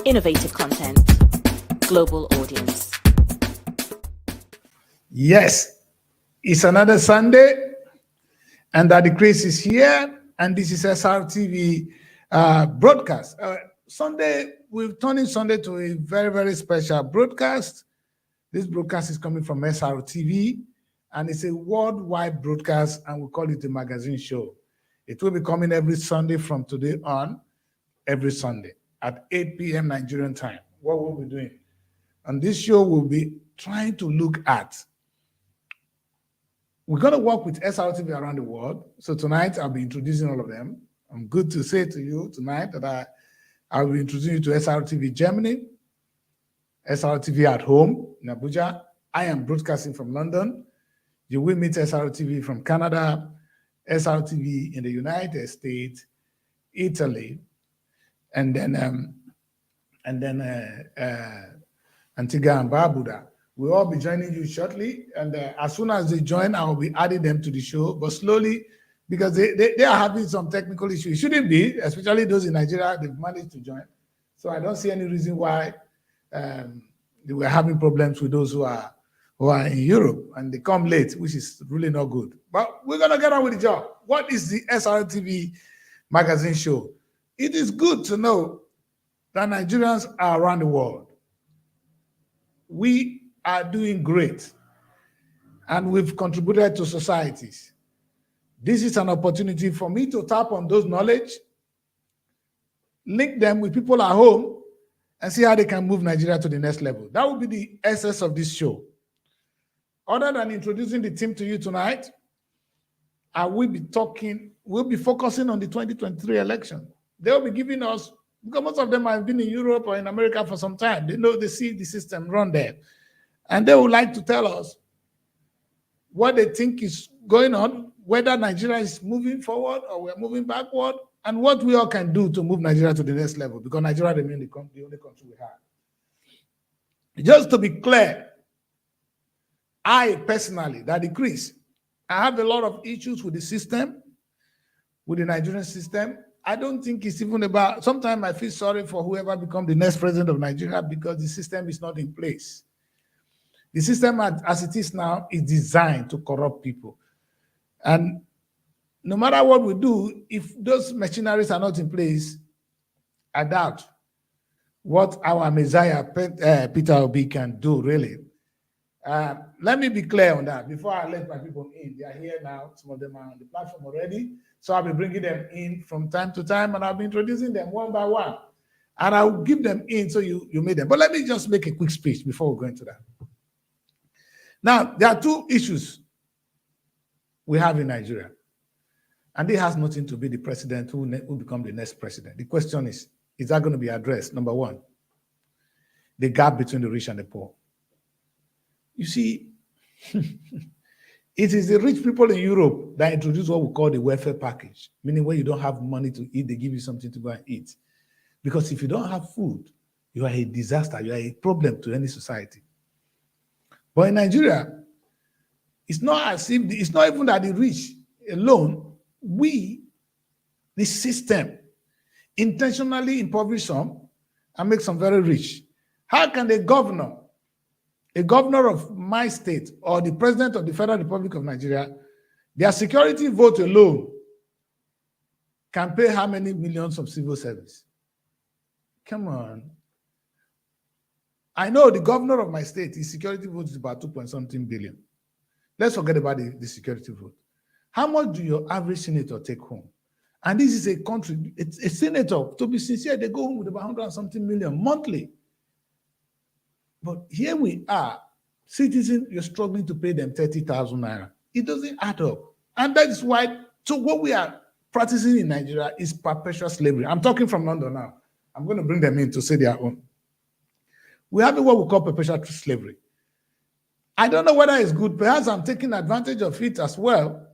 Innovative content. Global audience. Yes, it's another Sunday, and Daddy Chris is here, and this is Srtv broadcast. Sunday, we've turned Sunday to a very, very special broadcast. This broadcast is coming from Srtv, and it's a worldwide broadcast, and we call it a magazine show. It will be coming every Sunday from today on, every Sunday at 8 p.m. Nigerian time. What we'll be doing on this show, we'll be trying to look at. We're going to work with Srtv around the world. So tonight, I'll be introducing all of them. I'm good to say to you tonight that I will introduce you to Srtv Germany, Srtv at home in Abuja. I am broadcasting from London. You will meet Srtv from Canada, Srtv in the United States, Italy, and then Antigua and Barbuda. We'll all be joining you shortly, and as soon as they join, I will be adding them to the show, but slowly, because they are having some technical issues. It shouldn't be, especially those in Nigeria, they've managed to join. So I don't see any reason why they were having problems with those who are in Europe, and they come late, which is really not good. But we're going to get on with the job. What is the Srtv magazine show? It is good to know that Nigerians are around the world. We are doing great, and we've contributed to societies. This is an opportunity for me to tap on those knowledge, link them with people at home, and see how they can move Nigeria to the next level. That will be the essence of this show. Other than introducing the team to you tonight, I will be we'll be focusing on the 2023 election. They'll be giving us, because most of them have been in Europe or in America for some time. They know, they see the system run there. And they would like to tell us what they think is going on, whether Nigeria is moving forward or we're moving backward, and what we all can do to move Nigeria to the next level, because Nigeria remains the only country we have. Just to be clear, I personally, Daddy Chris, I have a lot of issues with the system, with the Nigerian system. I don't think it's even about, sometimes I feel sorry for whoever becomes the next president of Nigeria because the system is not in place. The system as it is now is designed to corrupt people. And no matter what we do, if those machineries are not in place, I doubt what our Messiah, Peter Obi, can do, really. Let me be clear on that before I let my people in. They are here now. Some of them are on the platform already. So I'll be bringing them in from time to time, and I'll be introducing them one by one. And I'll give them in so you meet them. But let me just make a quick speech before we go into that. Now, there are two issues we have in Nigeria. And it has nothing to be the president who become the next president. The question is that going to be addressed? Number one, the gap between the rich and the poor. You see, it is the rich people in Europe that introduce what we call the welfare package, meaning when you don't have money to eat, they give you something to go and eat. Because if you don't have food, you are a disaster, you are a problem to any society. But in Nigeria, it's not as if, it's not even that the rich alone, we, the system, intentionally impoverish some and make some very rich. How can a governor of my state or the president of the Federal Republic of Nigeria, their security vote alone can pay how many millions of civil service? Come on. I know the governor of my state, his security vote is about 2.something billion. Let's forget about the security vote. How much do your average senator take home? And this is a country, it's a senator, to be sincere, they go home with about 100-something million monthly. But here we are, citizens, you're struggling to pay them 30,000 naira. It doesn't add up. And that is why, so what we are practicing in Nigeria is perpetual slavery. I'm talking from London now. I'm going to bring them in to say their own. We have what we call perpetual slavery. I don't know whether it's good. Perhaps I'm taking advantage of it as well.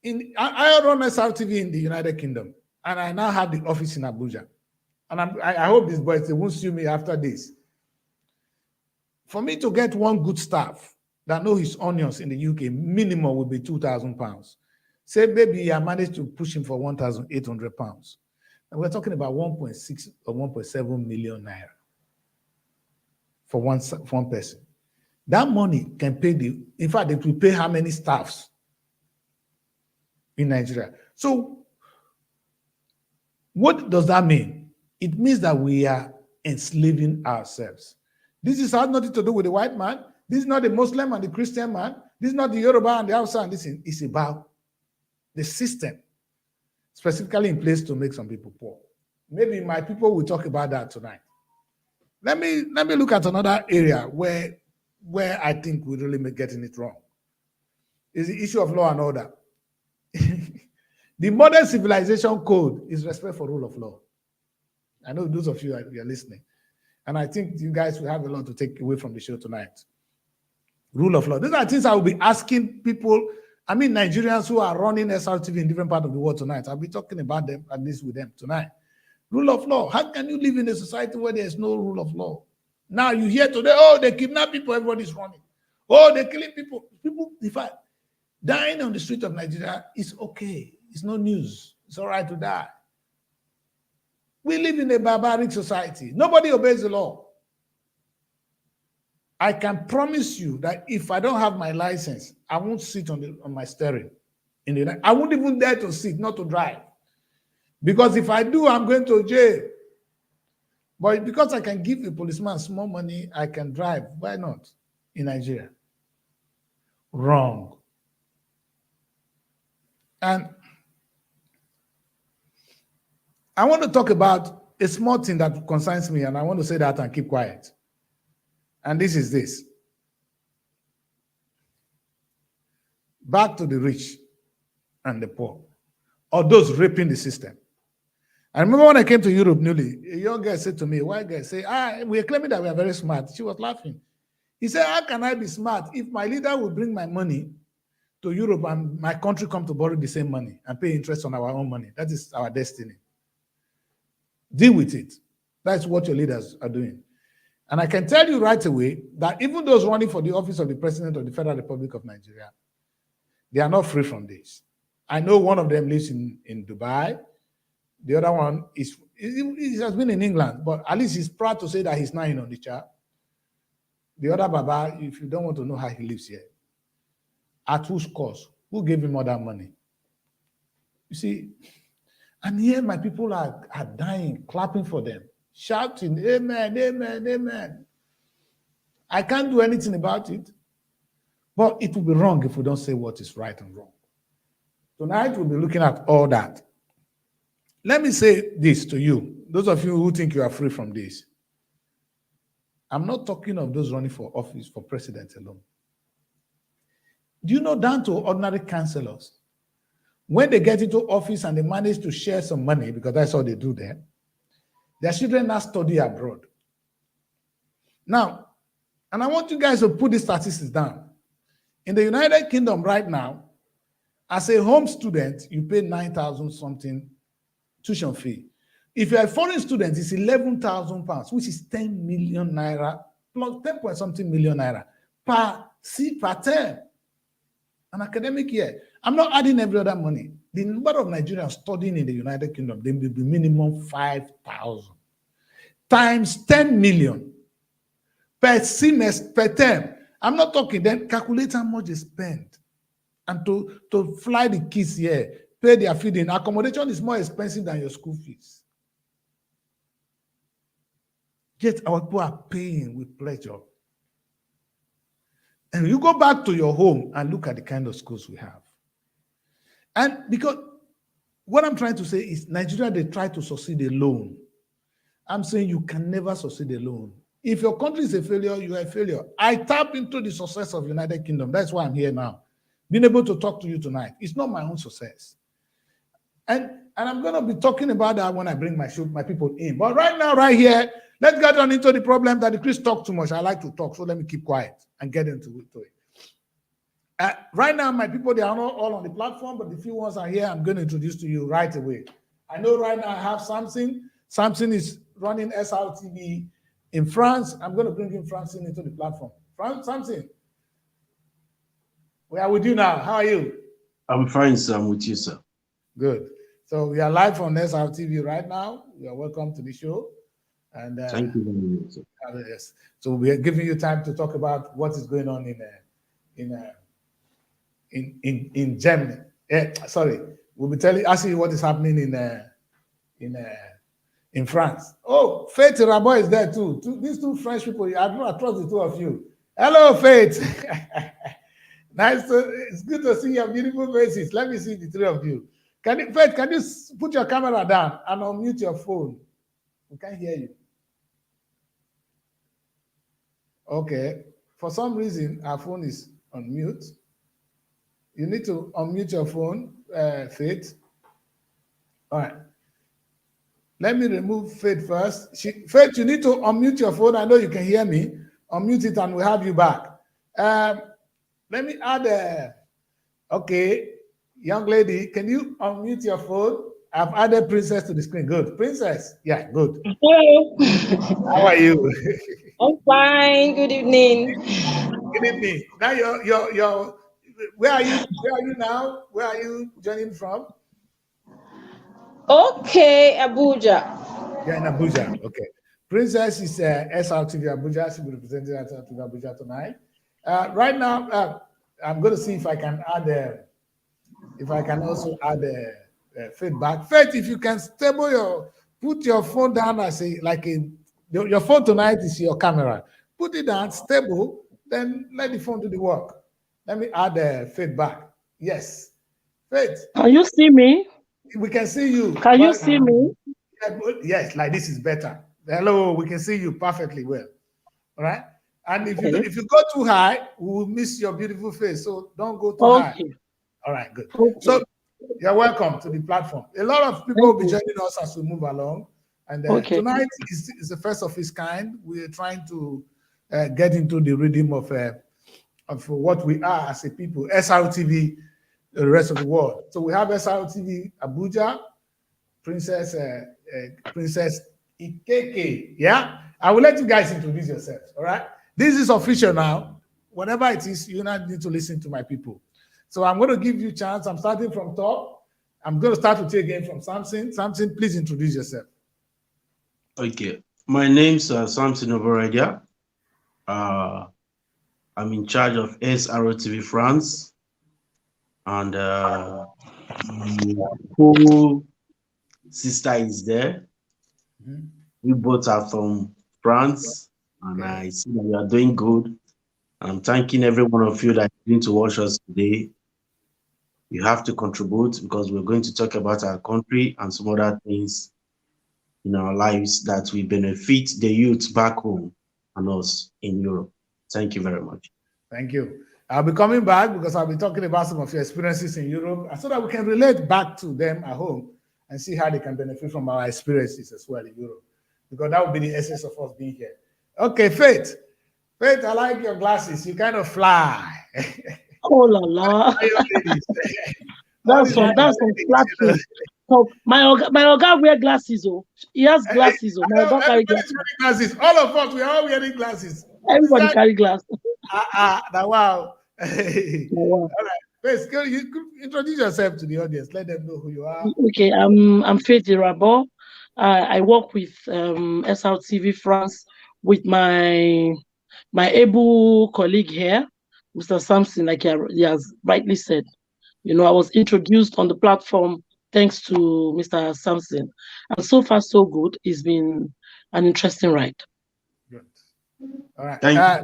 I run Srtv in the United Kingdom, and I now have the office in Abuja. And I hope these boys, they won't sue me after this. For me to get one good staff that know his onions in the UK, minimum will be £2,000. Say maybe I managed to push him for £1,800. And we're talking about 1.6 or 1.7 million naira for one person. That money can pay in fact, it will pay how many staffs in Nigeria. So what does that mean? It means that we are enslaving ourselves. This has nothing to do with the white man. This is not the Muslim and the Christian man. This is not the Yoruba and the Hausa. And this is about the system specifically in place to make some people poor. Maybe my people will talk about that tonight. Let me look at another area where I think we're really getting it wrong. Is the issue of law and order. The modern civilization code is respect for rule of law. I know those of you are listening. And I think you guys will have a lot to take away from the show tonight. Rule of law. These are things I will be asking people, I mean Nigerians who are running Srtv in different parts of the world tonight. I'll be talking about them, at least with them tonight. Rule of law. How can you live in a society where there's no rule of law? Now you hear today, oh, they kidnap people, everybody's running. Oh, they're killing people. People, in fact, dying on the street of Nigeria is okay. It's no news. It's all right to die. We live in a barbaric society. Nobody obeys the law. I can promise you that if I don't have my license, I won't sit on my steering. I won't even dare to sit, not to drive. Because if I do, I'm going to jail. But because I can give a policeman small money, I can drive. Why not in Nigeria? Wrong. And I want to talk about a small thing that concerns me, and I want to say that and keep quiet. And this is this. Back to the rich and the poor, or those raping the system. I remember when I came to Europe newly, a young girl said to me, a white girl, say, we are claiming that we are very smart. She was laughing. He said, how can I be smart if my leader will bring my money to Europe and my country come to borrow the same money and pay interest on our own money? That is our destiny. Deal with it. That's what your leaders are doing. And I can tell you right away that even those running for the office of the President of the Federal Republic of Nigeria, they are not free from this. I know one of them lives in Dubai. The other one he has been in England, but at least he's proud to say that he's not in on the chart. The other Baba, if you don't want to know how he lives here, at whose cost? Who gave him all that money? You see, and here my people are dying, clapping for them, shouting, amen, amen, amen. I can't do anything about it, but it will be wrong if we don't say what is right and wrong. Tonight we'll be looking at all that. Let me say this to you, those of you who think you are free from this. I'm not talking of those running for office, for president alone. Do you know, down to ordinary councillors, when they get into office and they manage to share some money, because that's all they do there, their children now study abroad. Now, and I want you guys to put these statistics down. In the United Kingdom right now, as a home student, you pay 9,000 something tuition fee. If you're a foreign student, it's 11,000 pounds, which is 10 million naira, plus 10 point something million naira per term, an academic year. I'm not adding every other money. The number of Nigerians studying in the United Kingdom, they will be minimum 5,000 times 10 million per semester, per term. I'm not talking, then calculate how much they spend. And to fly the kids here, pay their feeding. Accommodation is more expensive than your school fees. Yet our people are paying with pleasure. And you go back to your home and look at the kind of schools we have. And because what I'm trying to say is Nigeria, they try to succeed alone. I'm saying you can never succeed alone. If your country is a failure, you are a failure. I tap into the success of United Kingdom. That's why I'm here now. Being able to talk to you tonight. It's not my own success. And I'm going to be talking about that when I bring my people in. But right now, right here, let's get on into the problem that the Chris talk too much. I like to talk, so let me keep quiet and get into it. Right now, my people, they are not all on the platform, but the few ones are here, I'm going to introduce to you right away. I know right now I have Samson. Samson is running Srtv in France. I'm going to bring him Samson into the platform. Samson, we are with you now. How are you? I'm fine, sir. I'm with you, sir. Good. So we are live on Srtv right now. You are welcome to the show. And Thank you very much. yes. So we are giving you time to talk about what is going on in Germany. Sorry, we'll be asking you what is happening in France. Oh, Faith Rabo is there too. These two French people, I trust the two of you. Hello, Faith. It's good to see your beautiful faces. Let me see the three of you. Faith, can you put your camera down and unmute your phone? We can't hear you. Okay. For some reason, our phone is on mute. You need to unmute your phone, Faith. All right. Let me remove Faith first. Faith, you need to unmute your phone. I know you can hear me. Unmute it and we'll have you back. Let me add, okay, young lady, can you unmute your phone? I've added Princess to the screen. Good. Princess, yeah, good. Hello. How are you? I'm fine. Good evening. Good evening. Now where are you? Where are you now? Where are you joining from? Okay, Abuja. You're in Abuja. Okay. Princess is Srtv Abuja. She will be representing Srtv Abuja tonight. Right now, I'm going to see if I can add, feedback. Faith, if you can put your phone down as your phone tonight is your camera. Put it down stable, then let the phone do the work. Let me add feedback. Yes. Faith. Can you see me? We can see you. Can you see me? Yes, like this is better. Hello, we can see you perfectly well. All right. And if you go too high, we will miss your beautiful face. So don't go too high. All right, good. Okay. So you're welcome to the platform. A lot of people will be joining us as we move along. And tonight is the first of its kind. We are trying to get into the rhythm of what we are as a people, Srtv, the rest of the world. So we have Srtv Abuja, Princess Ikeke. Yeah, I will let you guys introduce yourselves. All right, this is official now. Whatever it is, you not need to listen to my people. So I'm going to give you a chance. I'm starting from top. I'm going to start with you again from Samson. Samson, please introduce yourself. Okay, my name's Samson Oboradia. I'm in charge of Srtv France, and my whole sister is there. Mm-hmm. We both are from France, and okay. I see that we are doing good. I'm thanking every one of you that is going to watch us today. You have to contribute because we're going to talk about our country and some other things in our lives that will benefit the youth back home and us in Europe. Thank you very much. Thank you. I'll be coming back because I'll be talking about some of your experiences in Europe so that we can relate back to them at home and see how they can benefit from our experiences as well in Europe, because that would be the essence of us being here. Okay, Faith. Faith, I like your glasses. You kind of fly. Oh la la. That's some flattery. So my Oga wear glasses. Oh, he has glasses. Oh, my Oga carry glasses. All of us, we are all wearing glasses. Everybody carry glasses. Wow. Wow. All right. Faith, can you introduce yourself to the audience? Let them know who you are. Okay, I'm Faith Rabo. I work with Srtv France with my able colleague here, Mr. Samson, like he has rightly said. You know, I was introduced on the platform thanks to Mr. Samson. And so far, so good. It's been an interesting ride. Good. All right.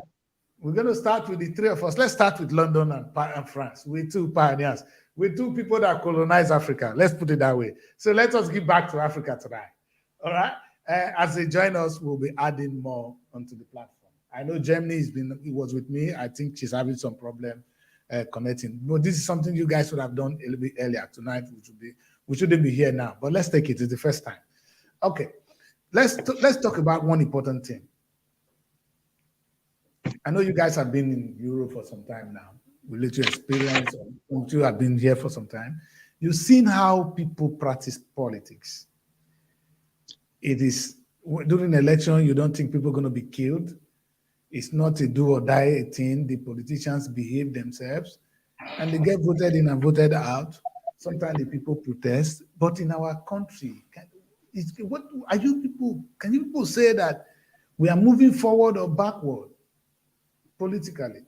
We're going to start with the three of us. Let's start with London and France. We're two pioneers. We're two people that colonized Africa. Let's put it that way. So let us give back to Africa tonight. All right. As they join us, we'll be adding more onto the platform. I know Germany was with me. I think she's having some problem connecting. But this is something you guys would have done a little bit earlier tonight. We shouldn't be here now, but let's take it. It's the first time. Okay. Let's talk about one important thing. I know you guys have been in Europe for some time now. We let you experience, you have been here for some time. You've seen how people practice politics. It is during election, you don't think people are going to be killed. It's not a do or die thing. The politicians behave themselves and they get voted in and voted out. sometimes the people protest, but in our country, what are you people? Can you people say that we are moving forward or backward politically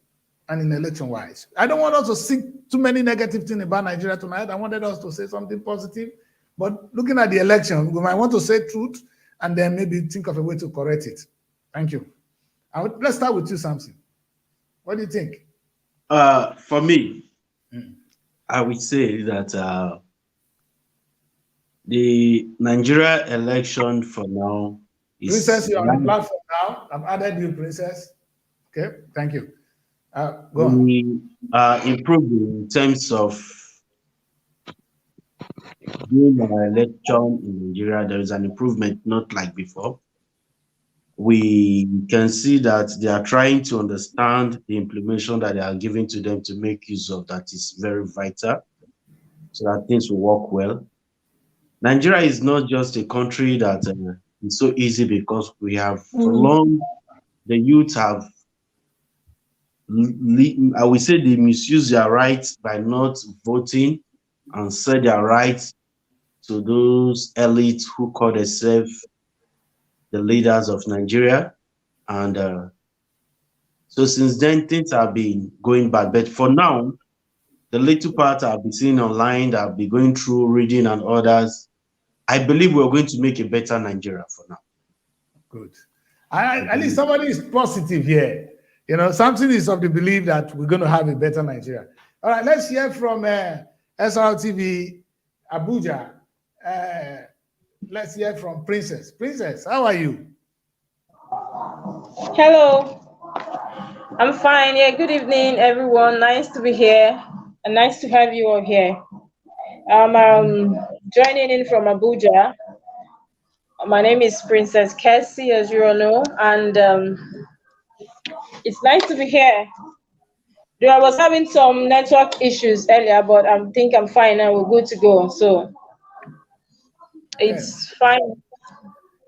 and in election-wise? I don't want us to see too many negative things about Nigeria tonight. I wanted us to say something positive, but looking at the election, we might want to say truth and then maybe think of a way to correct it. Thank you. Let's start with you, Samson. What do you think? For me, I would say that the Nigeria election for now is... Princess, you're on the platform now. I've added you, Princess. Okay, thank you. Go on. We are improving in terms of doing an election in Nigeria. There is an improvement, not like before. We can see that they are trying to understand the implementation that they are giving to them to make use of that is very vital so that things will work well. Nigeria is not just a country that is so easy because we have, for long, the youth have, I would say they misuse their rights by not voting and sell their rights to those elites who call themselves the leaders of Nigeria. And so since then, things have been going bad. But for now, the little part I've been seeing online, that I've been going through, reading and others, I believe we're going to make a better Nigeria for now. Good. At least somebody is positive here. You know, something is of the belief that we're going to have a better Nigeria. All right, let's hear from Srtv Abuja. Let's hear from Princess. Princess, how are you? Hello. I'm fine. Yeah, good evening, everyone. Nice to be here and nice to have you all here. I'm joining in from Abuja. My name is Princess Cassie, as you all know, and it's nice to be here. Though I was having some network issues earlier, but I think I'm fine now. We're good to go. So it's fine.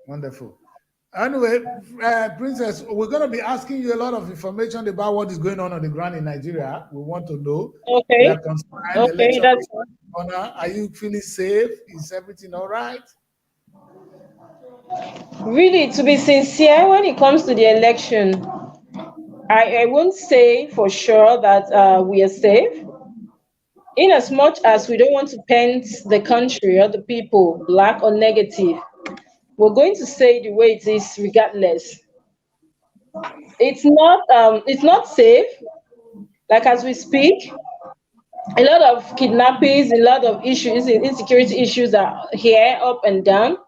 Wonderful. Anyway, Princess, we're going to be asking you a lot of information about what is going on the ground in Nigeria. We want to know. Okay. We are concerned. Okay, that's fine. Are you feeling safe? Is everything all right? Really, to be sincere, when it comes to the election, I won't say for sure that we are safe. In as much as we don't want to paint the country or the people black or negative, we're going to say the way it is regardless. It's not safe. Like as we speak, a lot of kidnappings, a lot of issues, insecurity issues are here, up and down.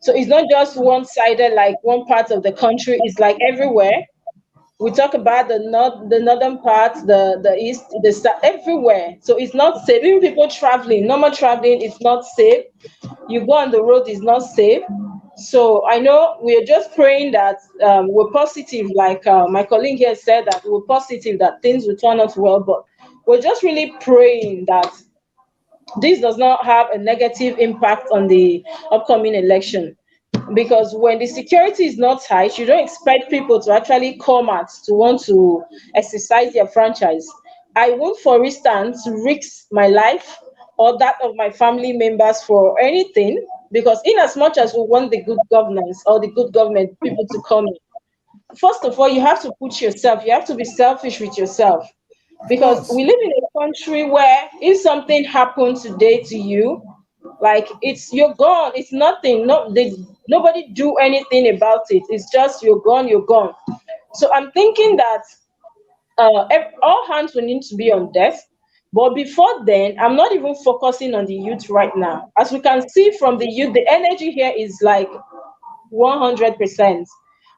So it's not just one-sided, like one part of the country. It's like everywhere. We talk about the northern part, the east, the south, everywhere. So it's not safe. Even people traveling, normal traveling, it's not safe. You go on the road, it's not safe. So I know we are just praying that we're positive, like my colleague here said, that we're positive that things will turn out well, but we're just really praying that this does not have a negative impact on the upcoming election. Because when the security is not tight, you don't expect people to actually come out to want to exercise their franchise. I won't, for instance, risk my life or that of my family members for anything, because in as much as we want the good governance or the good government people to come in, first of all, you have to put yourself, you have to be selfish with yourself. Because we live in a country where if something happened today to you, like you're gone, it's nothing, nobody do anything about it. It's just you're gone, you're gone. So I'm thinking that all hands will need to be on deck. But before then, I'm not even focusing on the youth right now. As we can see from the youth, the energy here is like 100%.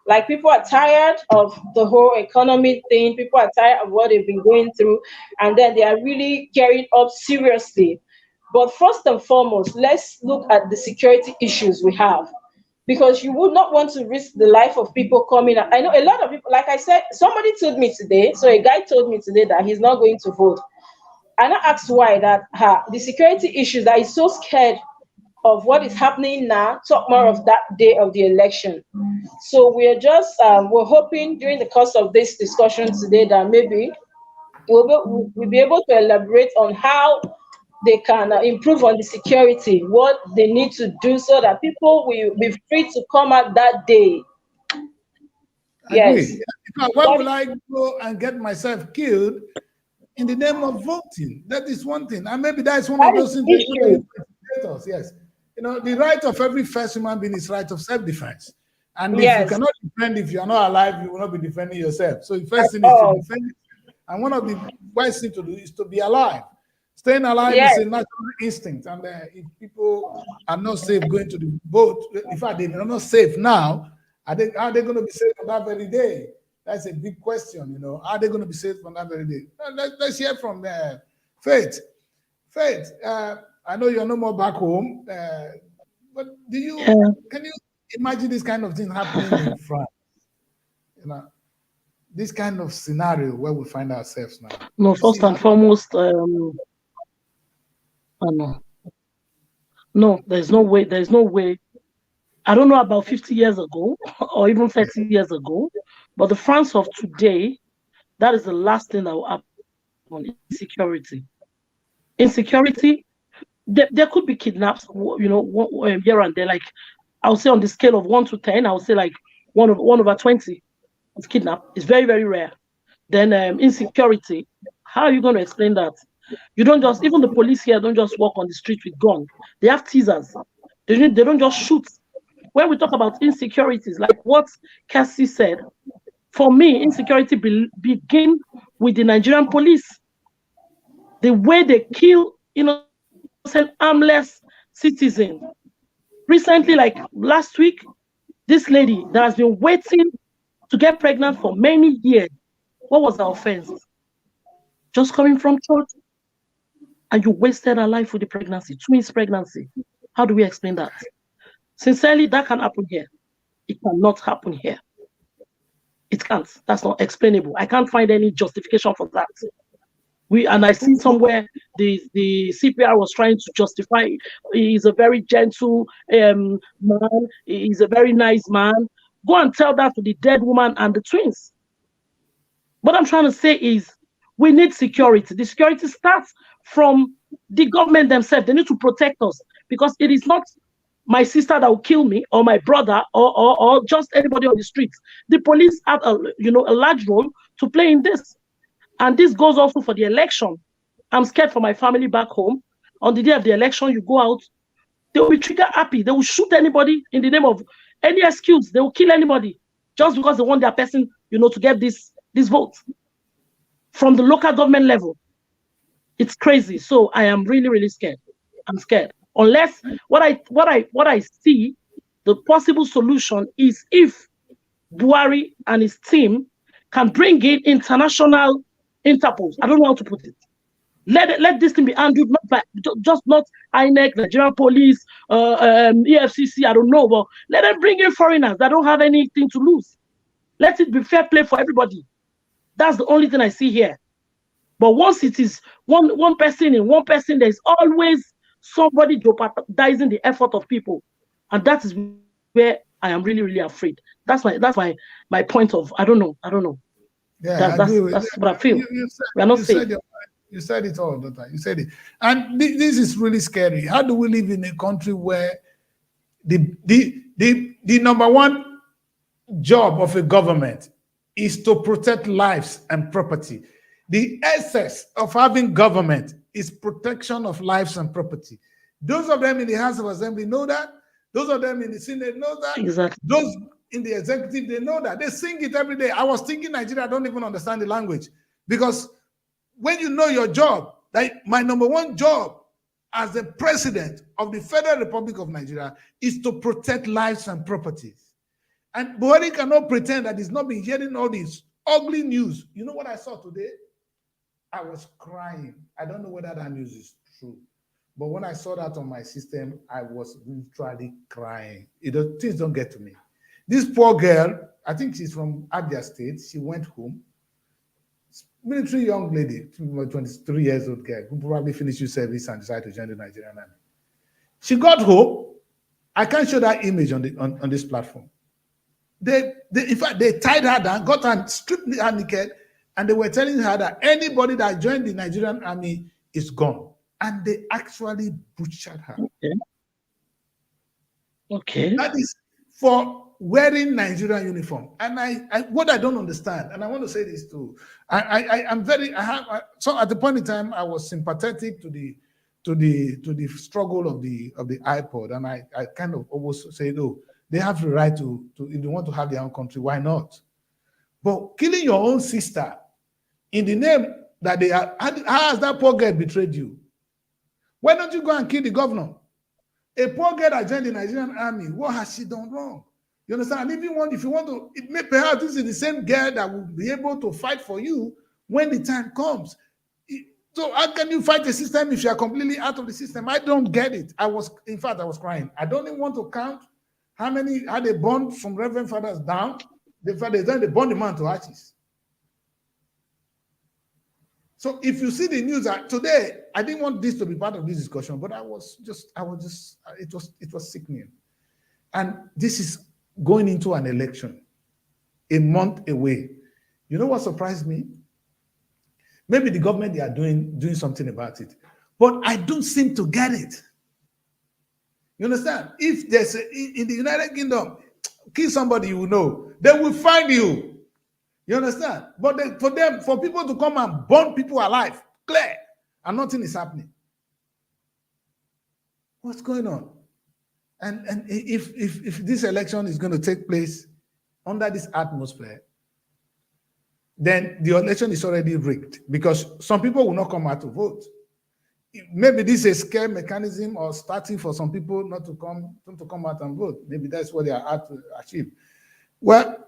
Like people are tired of the whole economy thing. People are tired of what they've been going through, and then they are really carried up seriously. But first and foremost, let's look at the security issues we have, because you would not want to risk the life of people coming out. I know a lot of people, like I said, somebody told me today, so a guy told me today that he's not going to vote. And I asked why, that the security issues, that he's so scared of what is happening now, talk more of that day of the election. So we're just, we're hoping during the course of this discussion today that maybe we'll be able to elaborate on how they can improve on the security, what they need to do so that people will be free to come out that day. Yes. Agree. Why will I go and get myself killed in the name of voting? That is one thing. And maybe that's one That of is those things the that issue. educate us. Yes. You know, the right of every first human being is right of self-defense. And if you Yes. cannot defend, if you are not alive, you will not be defending yourself. So the first thing is to Oh, defend. And one of the wise things to do is to be alive. Staying alive yes. is a natural instinct. And if people are not safe going to the boat, in fact, they are not safe now, are they going to be safe on that very day? That's a big question, you know. Are they going to be safe on that very day? Let's hear from Faith. Faith, I know you're no more back home, but can you imagine this kind of thing happening in France? You know, this kind of scenario where we find ourselves now. No, first and foremost, no, there's no way. There's no way. I don't know about 50 years ago or even 30 years ago, but the France of today, that is the last thing that will happen. Insecurity. Insecurity, there could be kidnaps, you know, here and there. Like, I would say on the scale of 1 to 10, I would say like 1 over 20 is kidnapped. It's very, very rare. Then insecurity, how are you going to explain that? You don't just, even the police here don't just walk on the street with gun. They have teasers. They don't just shoot. When we talk about insecurities, like what Cassie said, for me, insecurity begin with the Nigerian police. The way they kill innocent, harmless citizens. Recently, like last week, this lady that has been waiting to get pregnant for many years, what was her offense? Just coming from church, and you wasted her life with the pregnancy, twins pregnancy. How do we explain that? Sincerely, that can happen here. It cannot happen here. It can't. That's not explainable. I can't find any justification for that. And I see somewhere the CPR was trying to justify he's a very gentle man, he's a very nice man. Go and tell that to the dead woman and the twins. What I'm trying to say is we need security. The security starts from the government themselves. They need to protect us, because it is not my sister that will kill me, or my brother, or just anybody on the streets. The police have a large role to play in this. And this goes also for the election. I'm scared for my family back home. On the day of the election, you go out, they will be trigger happy. They will shoot anybody in the name of any excuse. They will kill anybody just because they want their person, to get this vote from the local government level. It's crazy. So I am really, really scared. I'm scared. Unless what I see, the possible solution is if Buhari and his team can bring in international Interpol. I don't know how to put it. Let this thing be handled not INEC, Nigerian police, EFCC. I don't know, but let them bring in foreigners that don't have anything to lose. Let it be fair play for everybody. That's the only thing I see here. But once it is one person in one person, there's always somebody jeopardizing the effort of people, and that is where I am really, really afraid. That's my point of I don't know. Yeah, that's what I feel. We are not safe. You said it all, Doctor. You said it, and this is really scary. How do we live in a country where the number one job of a government is to protect lives and property? The essence of having government is protection of lives and property. Those of them in the House of Assembly know that. Those of them in the Senate know that. Exactly. Those in the executive, they know that. They sing it every day. I was thinking Nigeria don't even understand the language, because when you know your job, like my number one job as the president of the Federal Republic of Nigeria is to protect lives and properties. And Buhari cannot pretend that he's not been hearing all this ugly news. You know what I saw today? I was crying. I don't know whether that news is true, but when I saw that on my system, I was literally crying. Things don't get to me. This poor girl, I think she's from Abia State. She went home. Military young lady, 23 years old girl, who probably finished youth service and decided to join the Nigerian army. She got home. I can't show that image on this platform. In fact, they tied her down, got her, stripped her naked, and they were telling her that anybody that joined the Nigerian army is gone. and they actually butchered her. Okay. That is for wearing Nigerian uniform. And what I don't understand, and I want to say this too, so at the point in time I was sympathetic to the struggle of the iPod, and I kind of almost said, oh, they have the right to if they want to have their own country, why not? But killing your own sister in the name that they are, how has that poor girl betrayed you? Why don't you go and kill the governor? A poor girl that joined the Nigerian army, what has she done wrong? You understand? And if you want to, it may perhaps this is the same girl that will be able to fight for you when the time comes. So how can you fight a system if you are completely out of the system? I don't get it. In fact, I was crying. I don't even want to count how they burned some reverend fathers down. They burned the man to ashes. So if you see the news today, I didn't want this to be part of this discussion, but it was sickening. And this is going into an election a month away. You know what surprised me? Maybe the government, they are doing something about it, but I don't seem to get it. You understand? If there's in the United Kingdom, kill somebody you know, they will find you. You understand? But for people to come and burn people alive, clear, and nothing is happening. What's going on? And if this election is going to take place under this atmosphere, then the election is already rigged, because some people will not come out to vote. Maybe this is a scare mechanism or starting for some people not to come out and vote. Maybe that's what they are out to achieve. Well,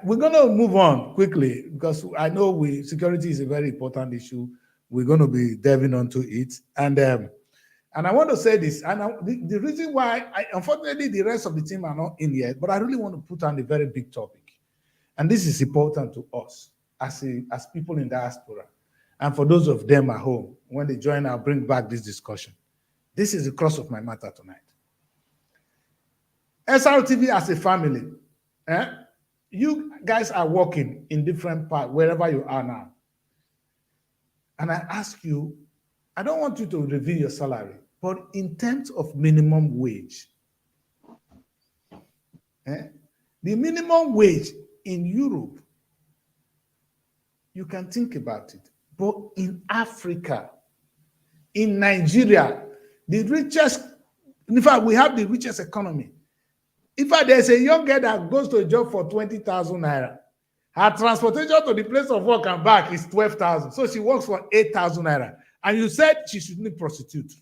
we're going to move on quickly, because I know security is a very important issue. We're going to be delving onto it. And I want to say this, and the reason why, unfortunately, the rest of the team are not in yet, but I really want to put on a very big topic. And this is important to us as people in diaspora. And for those of them at home, when they join, I'll bring back this discussion. This is the cross of my matter tonight. Srtv as a family, you guys are working in different parts, wherever you are now. And I ask you, I don't want you to reveal your salary, but in terms of minimum wage, the minimum wage in Europe, you can think about it. But in Africa, in Nigeria, the richest, in fact, we have the richest economy. In fact, there's a young girl that goes to a job for 20,000 naira. Her transportation to the place of work and back is 12,000. So she works for 8,000 naira. And you said she shouldn't prostitute.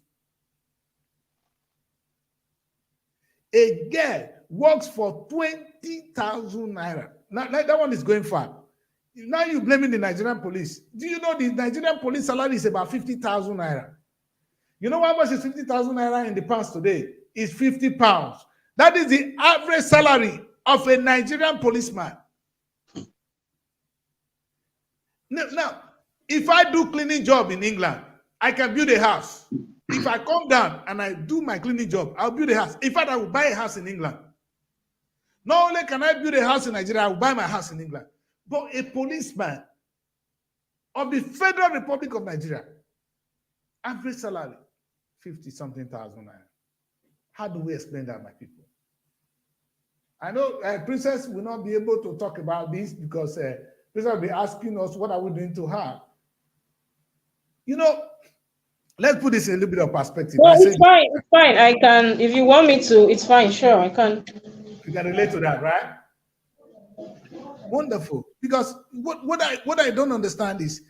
A girl works for 20,000 naira. Now, that one is going far. Now you're blaming the Nigerian police. Do you know the Nigerian police salary is about 50,000 naira? You know how much is 50,000 naira in the pounds today? It's 50 pounds. That is the average salary of a Nigerian policeman. Now, if I do cleaning job in England, I can build a house. If I come down and I do my cleaning job, I'll build a house. In fact, I will buy a house in England. Not only can I build a house in Nigeria, I will buy my house in England. But a policeman of the Federal Republic of Nigeria, average salary, 50-something thousand naira. How do we explain that, my people? I know Princess will not be able to talk about this, because Princess will be asking us, what are we doing to her? You know, let's put this in a little bit of perspective. No, it's fine. It's fine. I can, if you want me to, it's fine. Sure, I can. You can relate to that, right? Wonderful. Because what I don't understand is,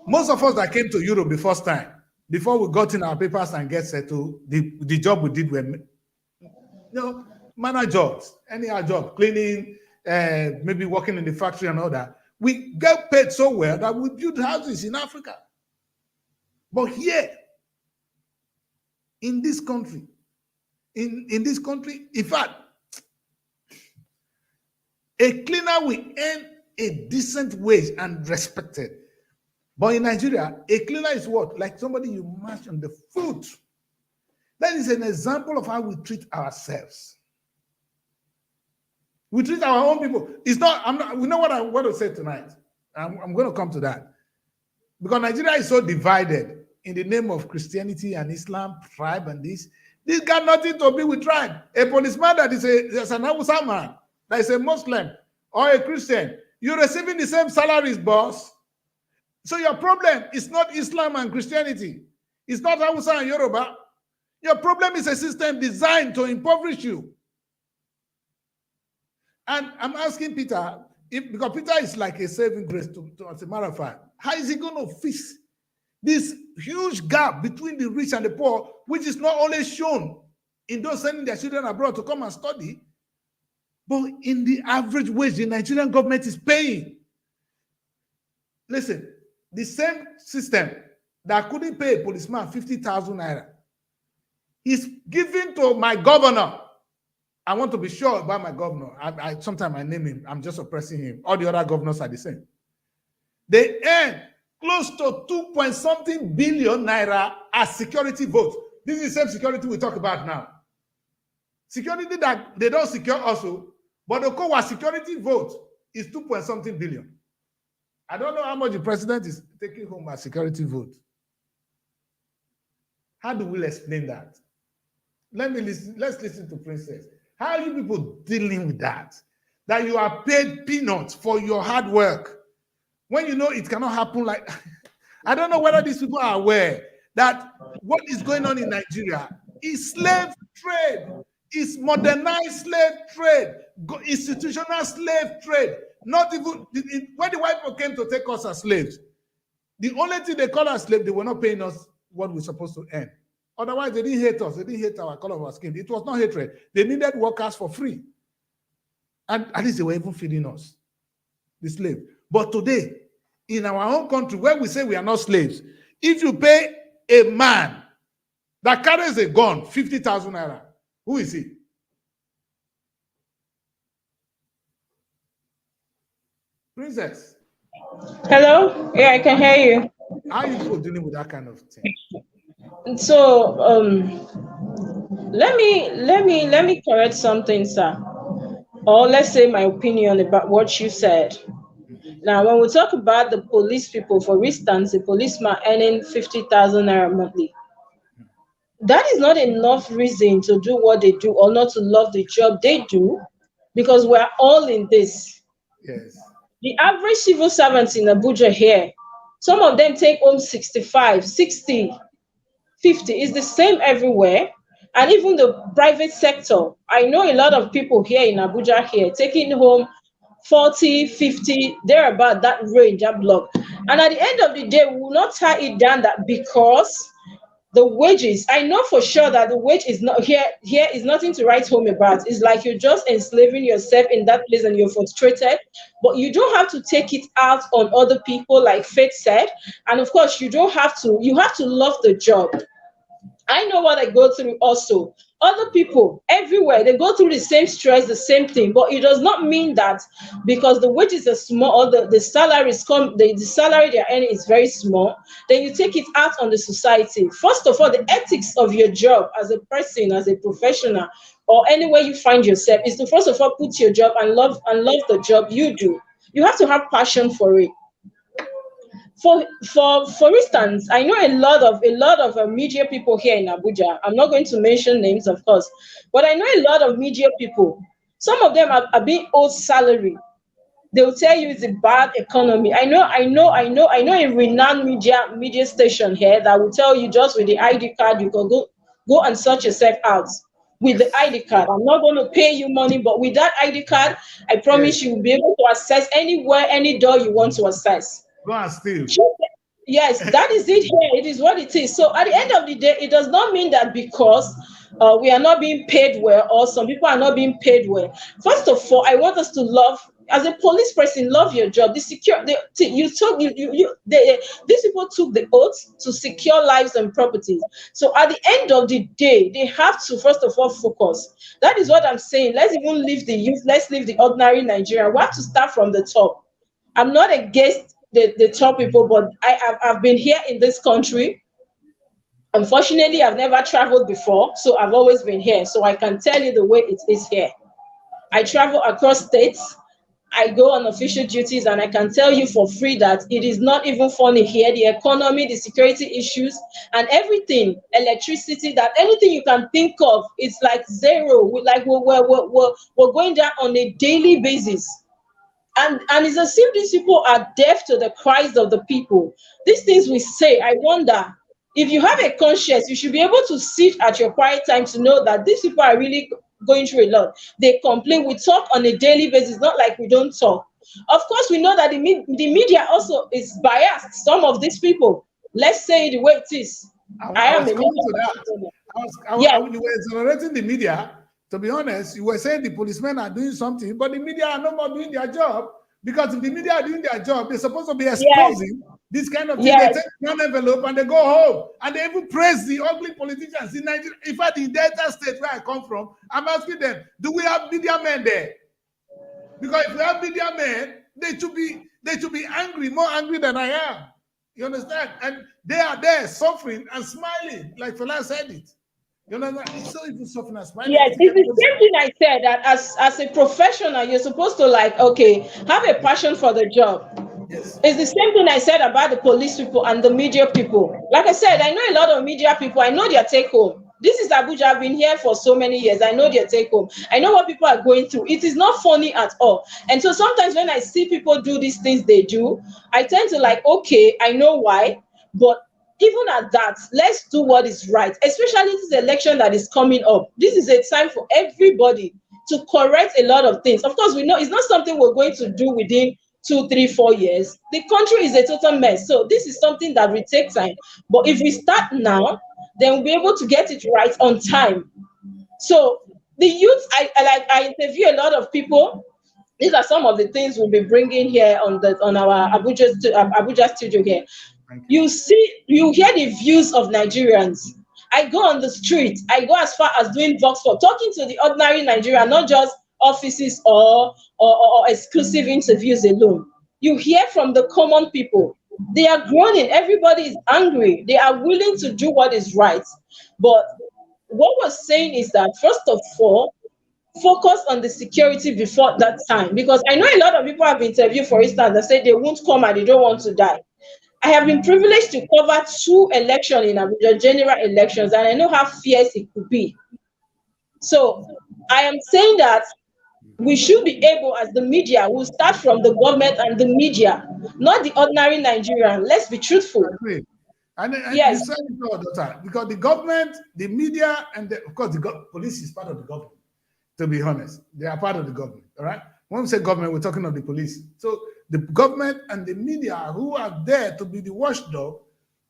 most of us that came to Europe the first time, before we got in our papers and get settled, the job we did were, minor jobs, any other job, cleaning, maybe working in the factory and all that. We get paid so well that we build houses in Africa. But here, in this country, in fact, a cleaner will earn a decent wage and respected. But in Nigeria, a cleaner is what? Like somebody you mash on the foot. That is an example of how we treat ourselves. We treat our own people. It's not, we know what I want to say tonight. I'm going to come to that. Because Nigeria is so divided. in the name of Christianity and Islam, tribe and this. This got nothing to do with tribe. A policeman that is an Hausa man, that is a Muslim or a Christian, you're receiving the same salaries, boss. So your problem is not Islam and Christianity. It's not Hausa and Yoruba. Your problem is a system designed to impoverish you. And I'm asking Peter, because Peter is like a saving grace as a matter of fact, how is he going to fix this huge gap between the rich and the poor, which is not only shown in those sending their children abroad to come and study, but in the average wage the Nigerian government is paying? Listen, the same system that couldn't pay a policeman 50,000 naira is given to my governor. I want to be sure about my governor. Sometimes I name him. I'm just oppressing him. All the other governors are the same. They earn close to 2-point-something billion naira as security votes. This is the same security we talk about now. Security that they don't secure also, but the COA security vote is 2-point-something billion. I don't know how much the president is taking home as security vote. How do we explain that? Let's listen to Princess. How are you people dealing with that? That you are paid peanuts for your hard work when you know it cannot happen like... I don't know whether these people are aware that what is going on in Nigeria is slave trade, is modernized slave trade, institutional slave trade. Not even when the white people came to take us as slaves, the only thing they call us slaves, they were not paying us what we're supposed to earn. Otherwise, they didn't hate us. They didn't hate our color of our skin. It was not hatred. They needed workers for free. And at least they were even feeding us, the slave. But today, in our own country, where we say we are not slaves, if you pay a man that carries a gun 50,000 naira, who is he? Princess. Hello? Yeah, I can hear you. How are you people dealing with that kind of thing? So let me correct something, sir. Or let's say my opinion about what you said. Now, when we talk about the police people, for instance, a policeman earning 50,000 naira monthly, that is not enough reason to do what they do or not to love the job they do, because we're all in this. Yes. The average civil servants in Abuja here, some of them take home 65, 60, 50. It's the same everywhere. And even the private sector, I know a lot of people here in Abuja here taking home 40, 50, they're about that range, that block. And at the end of the day, we will not tie it down that because the wages, I know for sure that the wage is not here is nothing to write home about. It's like you're just enslaving yourself in that place and you're frustrated, but you don't have to take it out on other people like Faith said. And of course, you have to love the job. I know what I go through also. Other people everywhere, they go through the same stress, the same thing, but it does not mean that because the wages are small or the salaries the salary they're earning is very small, then you take it out on the society. First of all, the ethics of your job as a person, as a professional, or anywhere you find yourself is to first of all put your job and love the job you do. You have to have passion for it. For instance, I know a lot of media people here in Abuja. I'm not going to mention names, of course, but I know a lot of media people. Some of them are being owed salary. They will tell you it's a bad economy. I know a renowned media station here that will tell you just with the ID card you can go and sort yourself out. With the ID card, I'm not going to pay you money, but with that ID card, I promise you will be able to access anywhere, any door you want to access. Go and steal. Yes, that is it here. It is what it is. So at the end of the day, it does not mean that because we are not being paid well or some people are not being paid well. First of all, I want us to love, as a police person, love your job. These people took the oath to secure lives and properties. So at the end of the day, they have to first of all focus. That is what I'm saying. Let's even leave the youth. Let's leave the ordinary Nigerian. We have to start from the top. I'm not against the top people, but I've been here in this country. Unfortunately, I've never traveled before, so I've always been here. So I can tell you the way it is here. I travel across states. I go on official duties, and I can tell you for free that it is not even funny here. The economy, the security issues, and everything, electricity, that anything you can think of, it's like zero. We're going down on a daily basis. And it's as if these people are deaf to the cries of the people. These things we say, I wonder, if you have a conscience, you should be able to sit at your quiet time to know that these people are really going through a lot. They complain. We talk on a daily basis, not like we don't talk. Of course, we know that the media also is biased. Some of these people, let's say it the way it is. I was coming to that. You were exonerating the media. To be honest, you were saying the policemen are doing something, but the media are no more doing their job, because if the media are doing their job, they're supposed to be exposing this kind of thing. They take one envelope and they go home, and they even praise the ugly politicians in Nigeria. In fact, in Delta State, where I come from, I'm asking them, do we have media men there? Because if we have media men, they should be angry, more angry than I am. You understand? And they are there suffering and smiling, like Fela said it. You know, it's so even suffering and smiling. Yes, it's the same thing I said, that as a professional, you're supposed to have a passion for the job. Yes. It's the same thing I said about the police people and the media people. Like I said, I know a lot of media people. I know their take home. This is Abuja. I've been here for so many years. I know their take home. I know what people are going through. It is not funny at all. And so sometimes when I see people do these things they do, I tend to okay, I know why, but even at that, let's do what is right, especially this election that is coming up. This is a time for everybody to correct a lot of things. Of course, we know it's not something we're going to do within 2, 3, 4 years. The country is a total mess. So this is something that will take time. But if we start now, then we'll be able to get it right on time. So the youth, I interview a lot of people. These are some of the things we'll be bringing here on our Abuja studio here. You hear the views of Nigerians. I go on the street. I go as far as doing vox pop, talking to the ordinary Nigerian, not just offices or exclusive interviews alone. You hear from the common people. They are groaning. Everybody is angry. They are willing to do what is right. But what we're saying is that, first of all, focus on the security before that time. Because I know a lot of people have interviewed, for instance, that say they won't come and they don't want to die. I have been privileged to cover 2 elections in Abuja, general elections, and I know how fierce it could be. So I am saying that we should be able, as the media, we'll start from the government and the media, not the ordinary Nigerian. Let's be truthful. And yes, you said it all the time, because the government, the media, and of course the police is part of the government. To be honest, they are part of the government. All right. When we say government, we're talking of the police. So the government and the media, who are there to be the watchdog,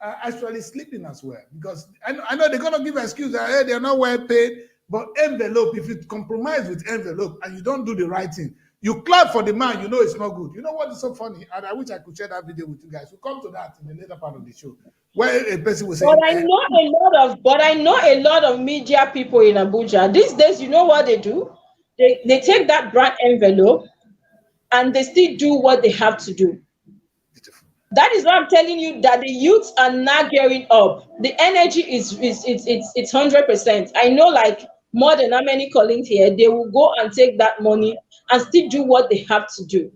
are actually sleeping as well. Because I know they're going to give an excuse that, hey, they're not well paid. But envelope, if you compromise with envelope and you don't do the right thing, you clap for the man, you know it's not good. You know what is so funny? And I wish I could share that video with you guys. We'll come to that in the later part of the show, where a person will say, but I know a lot of media people in Abuja these days. You know what they do? They take that brand envelope and they still do what they have to do. That is why I'm telling you that the youths are not gearing up. The energy is 100%. I know, more than how many colleagues here, they will go and take that money and still do what they have to do.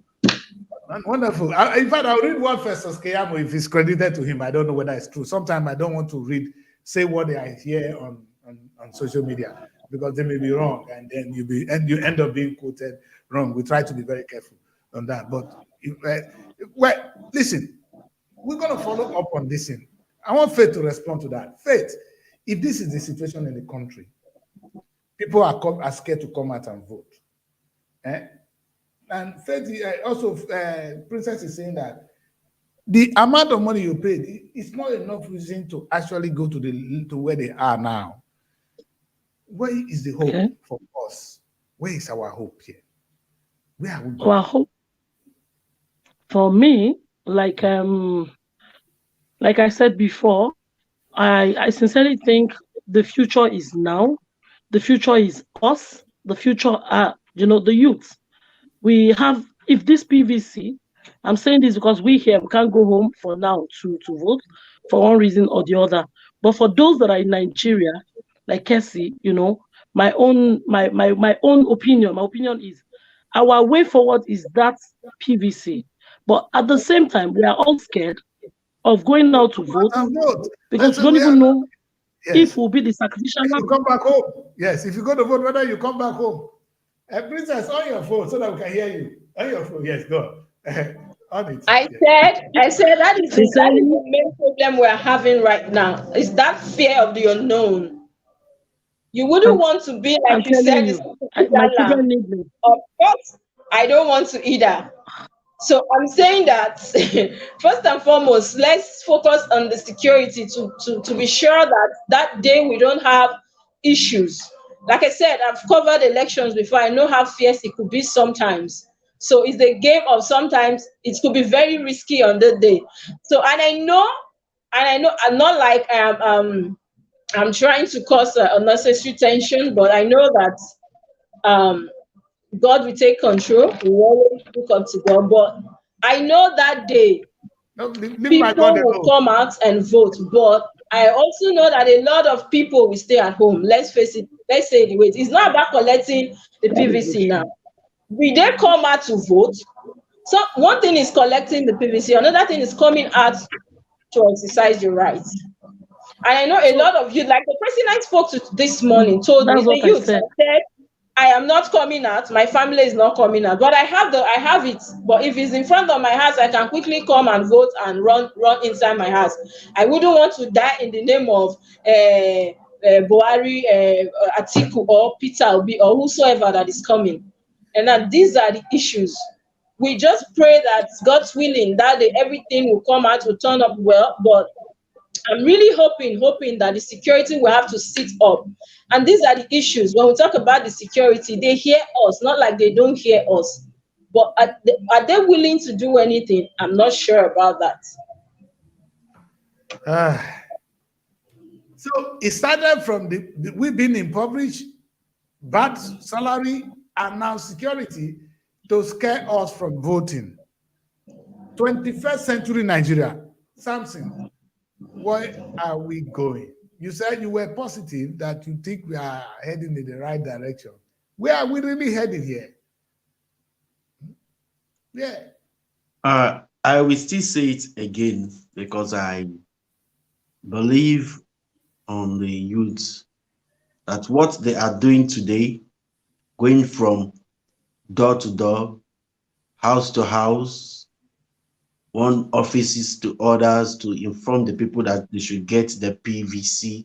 Wonderful. In fact, I'll read one Festus Keyamo if it's credited to him. I don't know whether it's true. Sometimes I don't want to say what I hear on social media, because they may be wrong, and then you end up being quoted wrong. We try to be very careful on that. But listen, we're going to follow up on this thing. I want Faith to respond to that. Faith, if this is the situation in the country, people are scared to come out and vote. And Faith, also, Princess is saying that the amount of money you paid is not enough reason to actually go to where they are now. Where is the hope for us? Where is our hope here? Where are we going? Our hope, for me, like I said before, I sincerely think the future is now. The future is us. The future are, the youth. We have, if this PVC, I'm saying this because we can't go home for now to vote for one reason or the other. But for those that are in Nigeria, like Kessie, my own opinion is, our way forward is that PVC. But at the same time, we are all scared of going out to vote because we don't even know if we'll be the sacrificial if lamb. you come back home. Yes, if you go to vote, whether you come back home. Princess, on your phone so that we can hear you. On your phone, yes, go. On it. I said that is the main problem we're having right now. Is that fear of the unknown. You wouldn't want to be like you said. My children need me. Of course, I don't want to either. So I'm saying that first and foremost, let's focus on the security to be sure that that day we don't have issues. Like I said, I've covered elections before. I know how fierce it could be sometimes. So it's a game of sometimes it could be very risky on that day. So and I know I'm not like I'm trying to cause unnecessary tension, but I know that God will take control. We always look up to God. But I know that day people will come out and vote. But I also know that a lot of people will stay at home. Let's face it. Let's say the way it's not about collecting the PVC now. Will they come out to vote? So one thing is collecting the PVC. Another thing is coming out to exercise your rights. And I know a lot of you, like the person I spoke to this morning, told me the youth said, I am not coming out. My family is not coming out, but I have it. But if it's in front of my house, I can quickly come and vote and run inside my house. I wouldn't want to die in the name of Buhari, Atiku, or Peter Obi, or whosoever that is coming. And that these are the issues. We just pray that God's willing that everything will come out, will turn up well. But I'm really hoping that the security will have to sit up. And these are the issues. When we talk about the security, they hear us, not like they don't hear us. But are they willing to do anything? I'm not sure about that. So it started from we being impoverished, bad salary, and now security to scare us from voting. 21st century Nigeria. Samson, where are we going? You said you were positive that you think we are heading in the right direction. Where are we really headed here? Yeah. I will still say it again because I believe on the youth that what they are doing today, going from door to door, house to house, one offices to others to inform the people that they should get the PVC.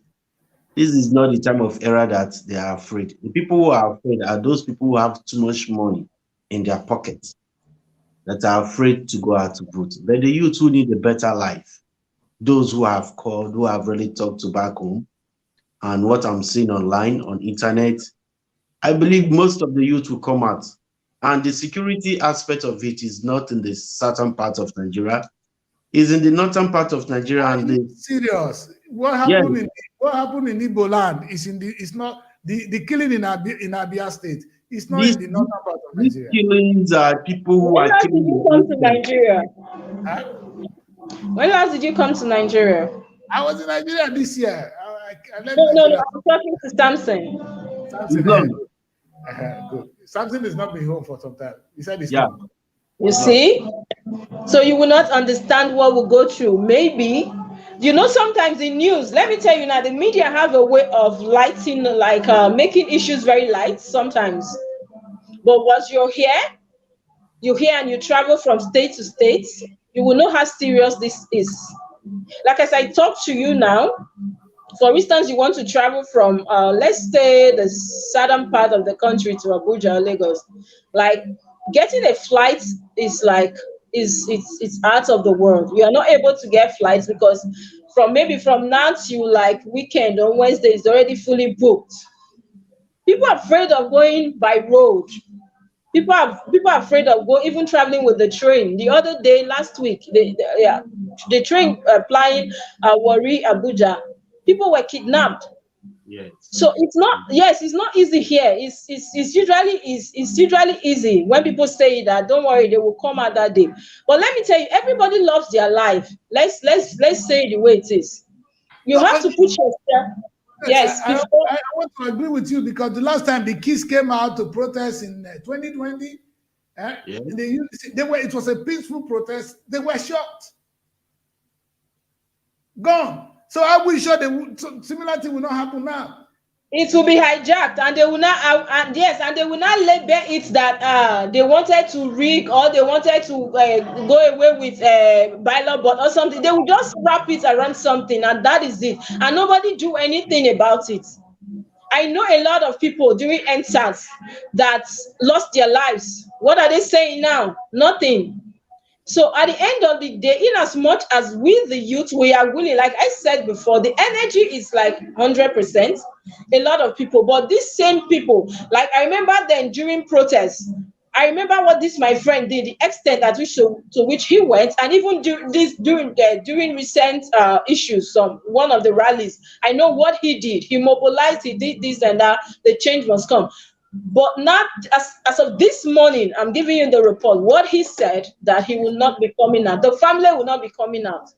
This is not the time of era that they are afraid. The people who are afraid are those people who have too much money in their pockets that are afraid to go out to vote. But the youth who need a better life, those who have called, who have really talked to back home, and what I'm seeing online, on internet, I believe most of the youth will come out. And the security aspect of it is not in the southern part of Nigeria, it's in the northern part of Nigeria. And serious. What happened in Igbo land is it's not the killing in Abia State. It's not in the northern part of Nigeria. These killings are people who are killing. When last did you come to Nigeria? Huh? When last did you come to Nigeria? I was in Nigeria this year. No, I'm talking to Samson. Good. Samson has not been home for some time. He said he's home. You see? So you will not understand what we'll go through. Maybe, sometimes in news, let me tell you now, the media have a way of lighting, like making issues very light sometimes. But once you hear and you travel from state to state, you will know how serious this is. Like as I talk to you now, for instance, you want to travel from, let's say, the southern part of the country to Abuja or Lagos. Like getting a flight is it's out of the world. You are not able to get flights because from now to like weekend on Wednesday is already fully booked. People are afraid of going by road. People are afraid of even traveling with the train. The other day, last week, the train flying Warri Abuja. People were kidnapped. Yes. So it's not easy here. It's usually easy when people say that. Don't worry, they will come out that day. But let me tell you, everybody loves their life. Let's say it the way it is. You have to put yourself. Yes. I want to agree with you because the last time the kids came out to protest in 2020, Yeah. It was a peaceful protest. They were shot. Gone. So are we sure similar thing will not happen now? It will be hijacked, and they will not and yes, and they will not label it that they wanted to rig, or they wanted to go away with ballot board or something. They will just wrap it around something, and that is it, and nobody do anything about it. I know a lot of people during NSAS that lost their lives. What are they saying now? Nothing. So at the end of the day, in as much as we the youth, we are willing, like I said before, the energy is like 100%, a lot of people, but these same people, like I remember then during protests, I remember what this my friend did, the extent at which to which he went, and even during recent issues, one of the rallies, I know what he did. He mobilized, he did this and that. The change must come. But not as of this morning, I'm giving you the report. What he said, that he will not be coming out. The family will not be coming out.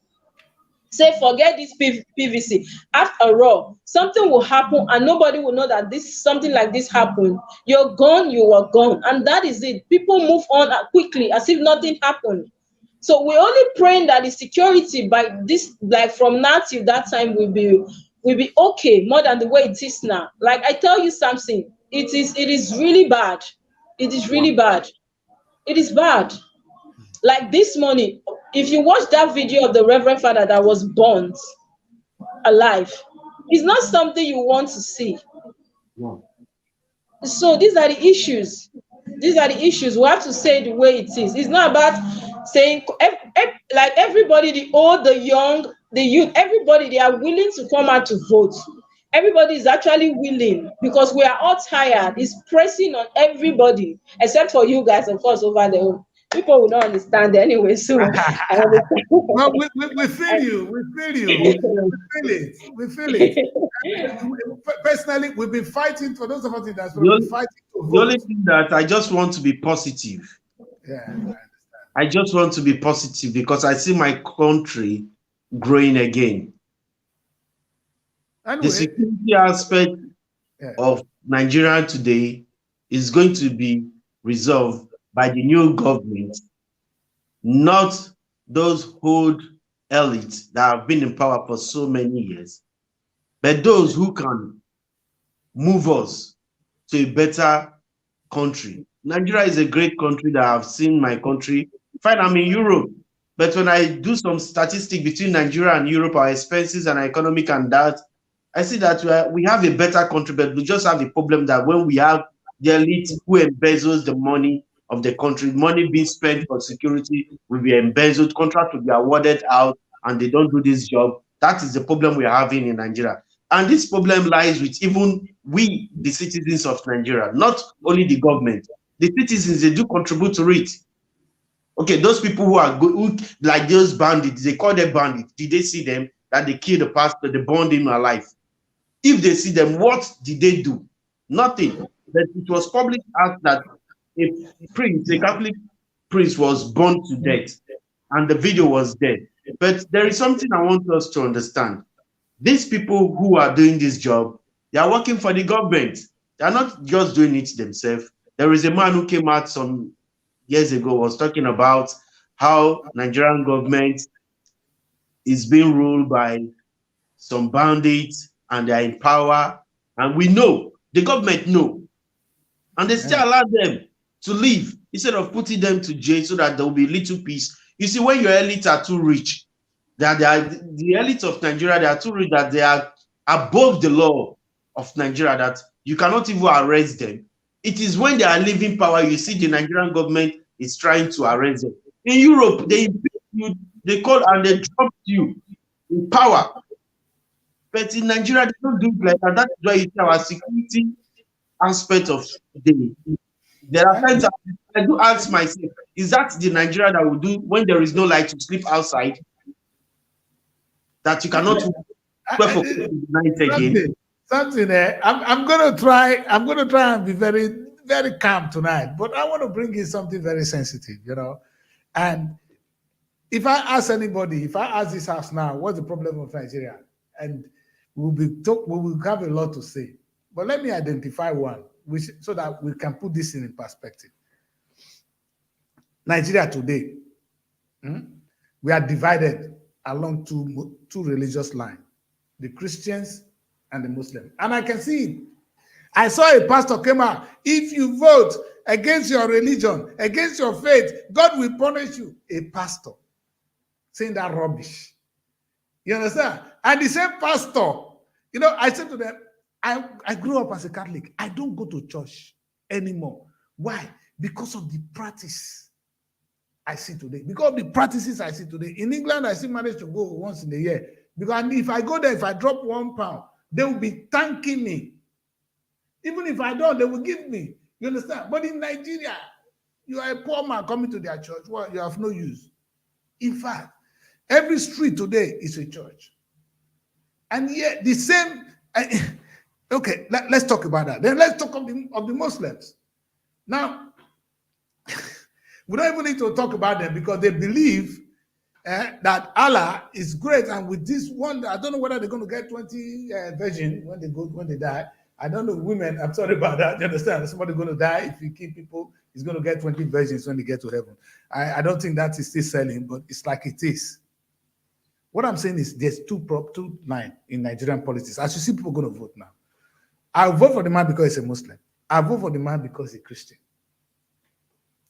Say, forget this PVC. After all, something will happen and nobody will know that something like this happened. You're gone, you are gone. And that is it. People move on quickly as if nothing happened. So we're only praying that the security by this, like from now till that time, will be okay, more than the way it is now. Like I tell you something, it is really bad. It is really bad. It is bad. Like this morning, if you watch that video of the Reverend Father that was burnt alive, it's not something you want to see. Yeah. So these are the issues. These are the issues. We have to say it the way it is. It's not about saying like everybody, the old, the young, the youth, everybody, they are willing to come out to vote. Everybody is actually willing, because we are all tired. It's pressing on everybody, except for you guys, of course, over there. People will not understand anyway. So I understand. Well, we feel you. We feel you. We feel it. We feel it. Personally, we've been fighting, for those of us in that we've been fighting to The only vote. thing that I just want to be positive. Yeah, I understand. I just want to be positive because I see my country growing again. Anyway, The security aspect of Nigeria today is going to be resolved by the new government, not those old elites that have been in power for so many years, but those who can move us to a better country. Nigeria is a great country that I've seen my country. Fine, I'm in Europe, but when I do some statistic between Nigeria and Europe, our expenses and our economic and that, I see that we have a better country, but we just have a problem that when we have the elite who embezzles the money of the country, money being spent for security will be embezzled, contract will be awarded out, and they don't do this job. That is the problem we are having in Nigeria. And this problem lies with even we, the citizens of Nigeria, not only the government. The citizens, they do contribute to it. Okay, those people who are good, like those bandits, they call them bandits. Did they see them that they killed the pastor, they burned him alive? If they see them, what did they do? Nothing. But it was published as that a priest, a Catholic priest, was burned to death, and the video was there. But there is something I want us to understand. These people who are doing this job, they are working for the government. They are not just doing it themselves. There is a man who came out some years ago, was talking about how Nigerian government is being ruled by some bandits and they are in power. And we know, the government know. And they still allow them to leave instead of putting them to jail so that there will be little peace. You see, when your elites are too rich, that they are, the elites of Nigeria, they are too rich, that they are above the law of Nigeria, that you cannot even arrest them. It is when they are leaving power, you see the Nigerian government is trying to arrest them. In Europe, they they call and they drop you in power. But in Nigeria, they don't do it like that. That's why it's our security aspect of the day. There are times I do ask myself, is that the Nigeria that will do when there is no light to sleep outside? That you cannot for night again. Something there. I'm gonna try and be very, very calm tonight, but I want to bring in something very sensitive, And if I ask anybody, if I ask this house now, what's the problem of Nigeria? And we will have a lot to say. But let me identify one, so that we can put this in perspective. Nigeria today, we are divided along two religious lines, the Christians and the Muslims. And I can see it. I saw a pastor came out, if you vote against your religion, against your faith, God will punish you. A pastor saying that rubbish. You understand? And the same pastor, you know, I said to them, I grew up as a Catholic. I don't go to church anymore. Why? Because of the practice I see today. Because of the practices I see today. In England, I still manage to go once in a year. Because if I go there, if I drop £1, they will be thanking me. Even if I don't, they will give me. You understand? But in Nigeria, you are a poor man coming to their church. Well, you have no use. In fact, every street today is a church. And yet the same, okay, let's talk about that. Then let's talk of the Muslims. Now, we don't even need to talk about them because they believe that Allah is great. And with this one, I don't know whether they're going to get 20 virgins when they die. I don't know, women, I'm sorry about that. You understand? Somebody's going to die. If you kill people, he's going to get 20 virgins when they get to heaven. I don't think that is still selling, but it's like it is. What I'm saying is there's two lines in Nigerian politics. As you see, people are going to vote now. I'll vote for the man because he's a Muslim. I'll vote for the man because he's a Christian.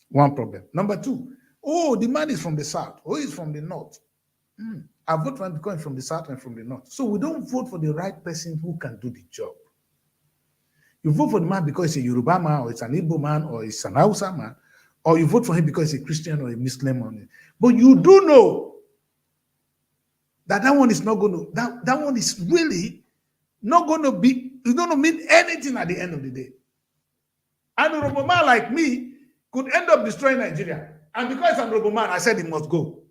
One problem. Number two, oh, the man is from the south. Oh, he's from the north. I vote for him because he's from the south and from the north. So we don't vote for the right person who can do the job. You vote for the man because he's a Yoruba man, or it's an Igbo man, or it's an Hausa man, or you vote for him because he's a Christian or a Muslim. But you do know that one is not going to, that one is really not going to be, it's going to mean anything at the end of the day. And a Yoruba man like me could end up destroying Nigeria. And because I'm a Yoruba man, I said he must go.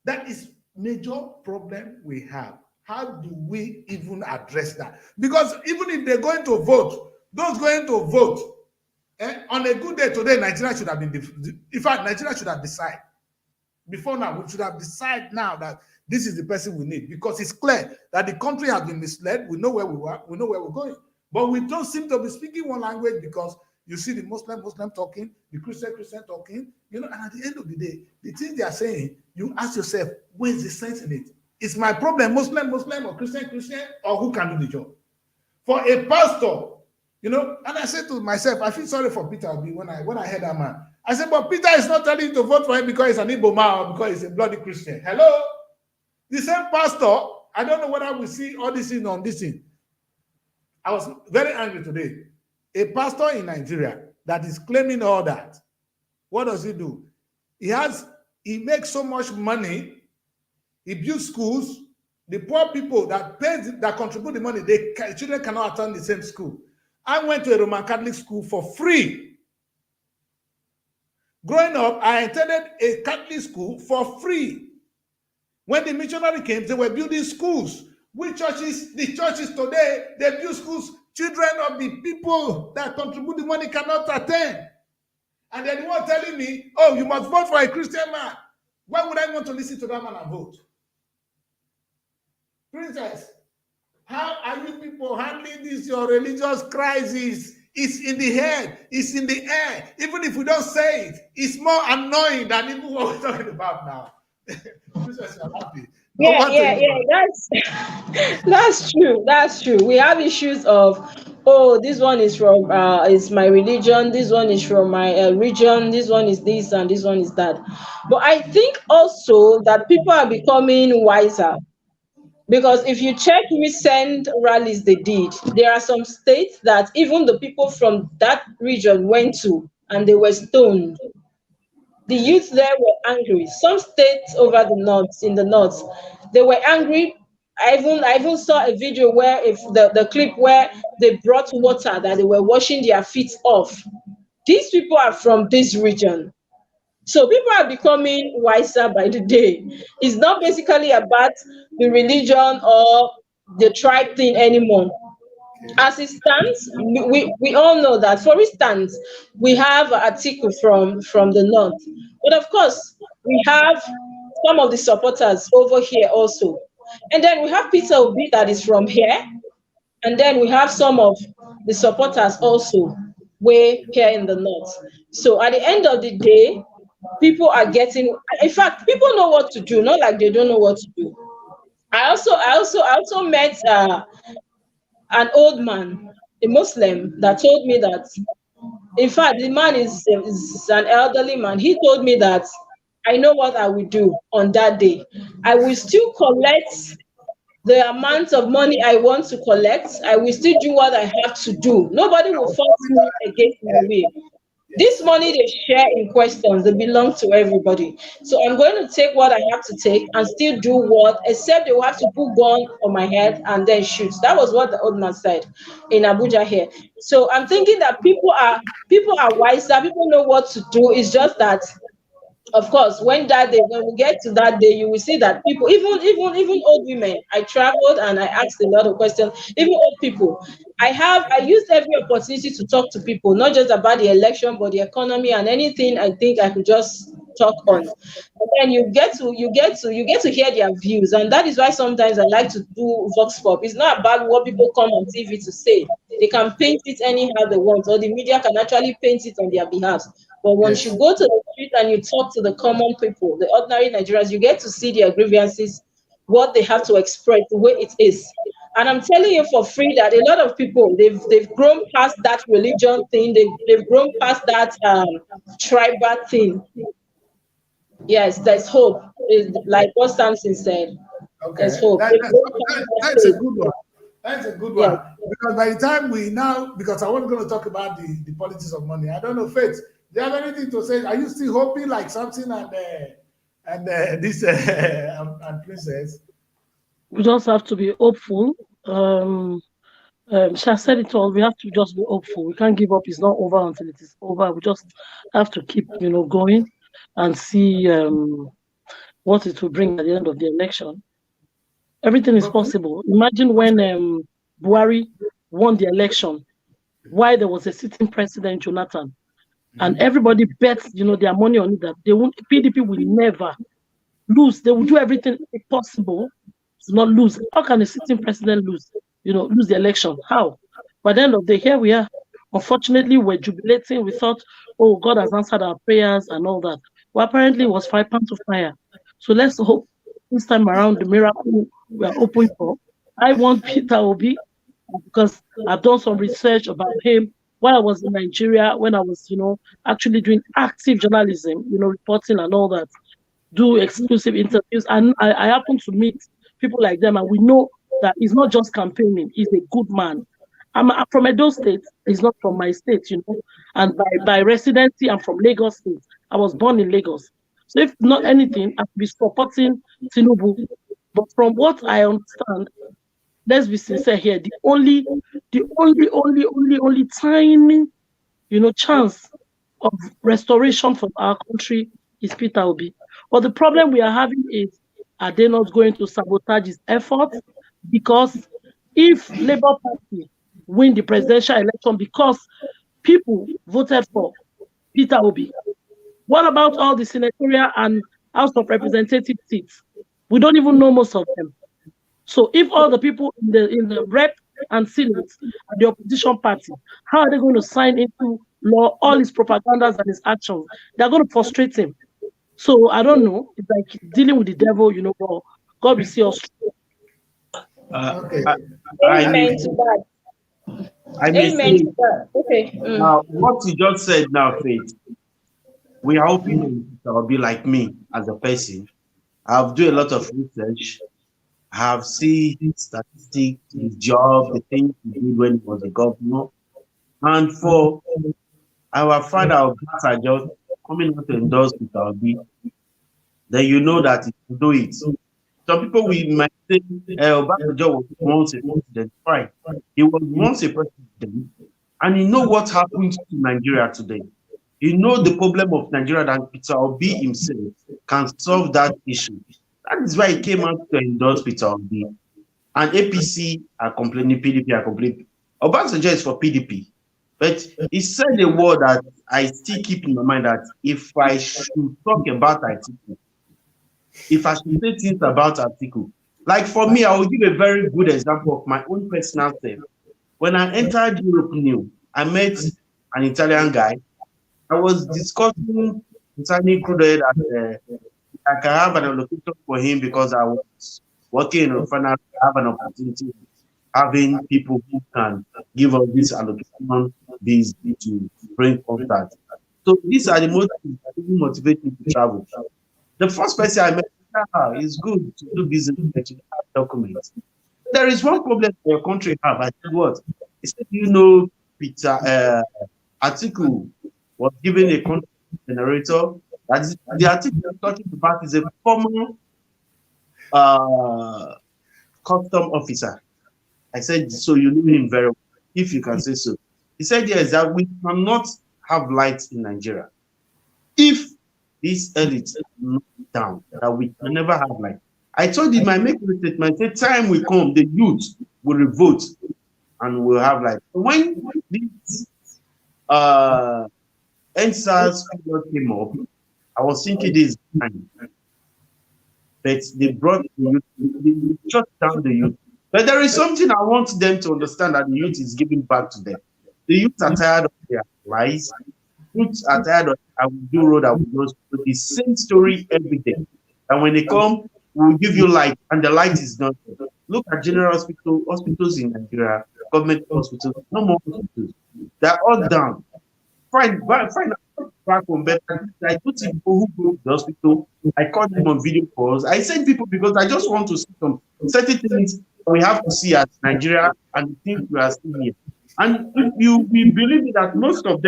That is major problem we have. How do we even address that? Because even if they're going to vote, those going to vote, on a good day today, Nigeria should have been, in fact, Nigeria should have decided. Before now, we should have decided now that this is the person we need, because it's clear that the country has been misled. We know where we are, we know where we're going. But we don't seem to be speaking one language, because you see the Muslim talking, the Christian talking, you know, and at the end of the day, the things they are saying, you ask yourself, where's the sense in it? Is my problem Muslim, or Christian, or who can do the job? For a pastor, you know, and I said to myself, I feel sorry for Peter Obi when I heard that man. I said, but Peter is not telling you to vote for him because he's an Igbo man or because he's a bloody Christian. Hello? The same pastor, I don't know whether we see all this thing on this thing. I was very angry today. A pastor in Nigeria that is claiming all that, what does he do? He makes so much money. He builds schools. The poor people that contribute the money, children cannot attend the same school. I went to a Roman Catholic school for free. Growing up, I attended a Catholic school for free. When the missionary came, they were building schools. The churches today, they build schools. Children of the people that contribute the money cannot attend. And then you are telling me, oh, you must vote for a Christian man. Why would I want to listen to that man and vote? Princess, how are you people handling this, your religious crisis? It's in the head, it's in the air. Even if we don't say it, it's more annoying than even what we're talking about now. Princess, you're happy. That's true. That's true. We have issues of, oh, this one is from is my religion, this one is from my region, this one is this, and this one is that. But I think also that people are becoming wiser. Because if you check recent rallies they did, there are some states that even the people from that region went to and they were stoned. The youth there were angry. Some states over in the north, they were angry. I even saw a video where if the clip where they brought water that they were washing their feet off. These people are from this region. So people are becoming wiser by the day. It's not basically about the religion or the tribe thing anymore. As it stands, we all know that. For instance, we have Atiku from the north. But of course, we have some of the supporters over here also. And then we have Peter Obi that is from here. And then we have some of the supporters also way here in the north. So at the end of the day, people are getting, in fact, people know what to do, not like they don't know what to do. I also met an old man, a Muslim, that told me that, in fact, the man is an elderly man. He told me that I know what I will do on that day. I will still collect the amount of money I want to collect. I will still do what I have to do. Nobody will force me against my will. This money they share in questions, they belong to everybody. So I'm going to take what I have to take and still do what, except they will have to put gun on my head and then shoot. That was what the old man said in Abuja here. So I'm thinking that people are wiser, people know what to do. It's just that, of course, when we get to that day, you will see that people, even old women. I traveled and I asked a lot of questions. Even old people, I used every opportunity to talk to people, not just about the election, but the economy and anything I think I could just talk on. And then you get to hear their views, and that is why sometimes I like to do vox pop. It's not about what people come on TV to say. They can paint it anyhow they want, or the media can actually paint it on their behalf. But once you Yes. go to the street and you talk to the common people, the ordinary Nigerians, you get to see their grievances, what they have to express, the way it is. And I'm telling you for free that a lot of people, they've grown past that religion thing, they've grown past that tribal thing. Yes, there's hope. Like what Samson said, there's Okay. hope. They've grown past that That's a stage. good one. That's a good Yes. one. Because by the time we now, because I wasn't going to talk about the politics of money. I don't know, Faith. Do you have anything to say? Are you still hoping like something and this and Princess? We just have to be hopeful. Um, she has said it all. We have to just be hopeful. We can't give up. It's not over until it is over. We just have to keep, going and see what it will bring at the end of the election. Everything is But possible. Imagine when Buhari won the election, why there was a sitting president, Jonathan, and everybody bet, their money on it that they won't. PDP will never lose. They will do everything possible to not lose. How can a sitting president lose? Lose the election? How? By the end of the day, here we are. Unfortunately, we're jubilating. We thought, oh, God has answered our prayers and all that. Well, apparently, it was 5 pounds of fire. So let's hope this time around the miracle we are hoping for. I want Peter Obi because I've done some research about him while I was in Nigeria, when I was, actually doing active journalism, reporting and all that, do exclusive interviews. And I happen to meet people like them, and we know that he's not just campaigning, he's a good man. I'm from Edo State, he's not from my state, and by residency, I'm from Lagos State. I was born in Lagos. So if not anything, I'd be supporting Tinubu. But from what I understand, let's be sincere here, the only tiny, chance of restoration for our country is Peter Obi. But the problem we are having is, are they not going to sabotage his efforts? Because if Labour Party win the presidential election because people voted for Peter Obi, what about all the senatorial and House of Representative seats? We don't even know most of them. So if all the people in the rep and senate are the opposition party, how are they going to sign into law all his propagandas and his actions? They're going to frustrate him. So I don't know. It's like dealing with the devil, but God will see us. Okay. Amen to that. I may Amen say, to that. Okay. now, what you just said now, Faith, we are hoping it will be like me as a person. I've done a lot of research. I have seen statistics, the job, the things he did when he was a governor. And for our father of gas are just coming out to endorse with our B, then you know that he can do it. Some people we might say, Obasanjo was once a president. Fine. He was once a president, and you know what happened to Nigeria today. You know the problem of Nigeria that Peter Obi himself can solve that issue. That is why he came out to endorse Peter Obi. And APC are complaining, PDP are complaining. Obasanjo is for PDP. But he said a word that I still keep in my mind, that if I should talk about Atiku, if I should say things about Atiku, like for me, I will give a very good example of my own personal self. When I entered Europe New, I met an Italian guy. I was discussing concerning crude oil that I can have an allocation for him because I was working in a refinery. I have an opportunity having people who can give us this allocation based to bring contact. So these are the most motivating to travel. The first person I met, it's good to do business, but you have documents. There is one problem your country have. I said what? He said, you know, Peter article was given a contract generator. That is the article I'm talking about is a former uh, custom officer. I said, so you know him very well, if you can say so. He said, yes, that we cannot have lights in Nigeria. If these elites are not down, that we can never have light. I told him, I make a statement, say, time will come, the youth will revolt and we'll have light. When this NSAS period came up, I was thinking this time, but they brought the youth, they shut down the youth. But there is something I want them to understand that the youth is giving back to them. The youth are tired of their lies. Youth are tired of I will do road, I will do the same story every day. And when they come, we'll give you light, and the light is not there. Look at general hospitals in Nigeria, government hospitals, no more hospitals. They're all down. Find back home better. I put people who go to the hospital. I call them on video calls. I send people because I just want to see some certain things we have to see as Nigeria and the things we are seeing here. And if you we believe that most of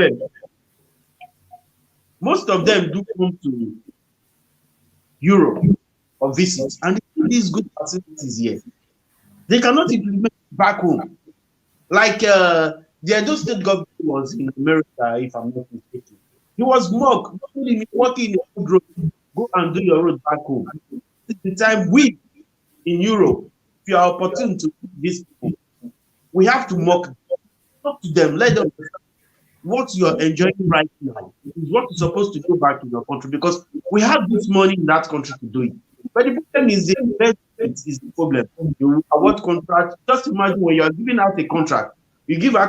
them do come to Europe or visit, and these good facilities here, they cannot implement back home. Like the Edo State government was in America, if I'm not mistaken. He was mocked, working in the road, go and do your road back home. It's the time we in Europe, if you are opportune to these people, we have to talk to them, let them understand what you're enjoying right now is what is supposed to go back to your country because we have this money in that country to do it. But the problem is the investment is the problem. You award contract. Just imagine when you are giving out a contract, you give a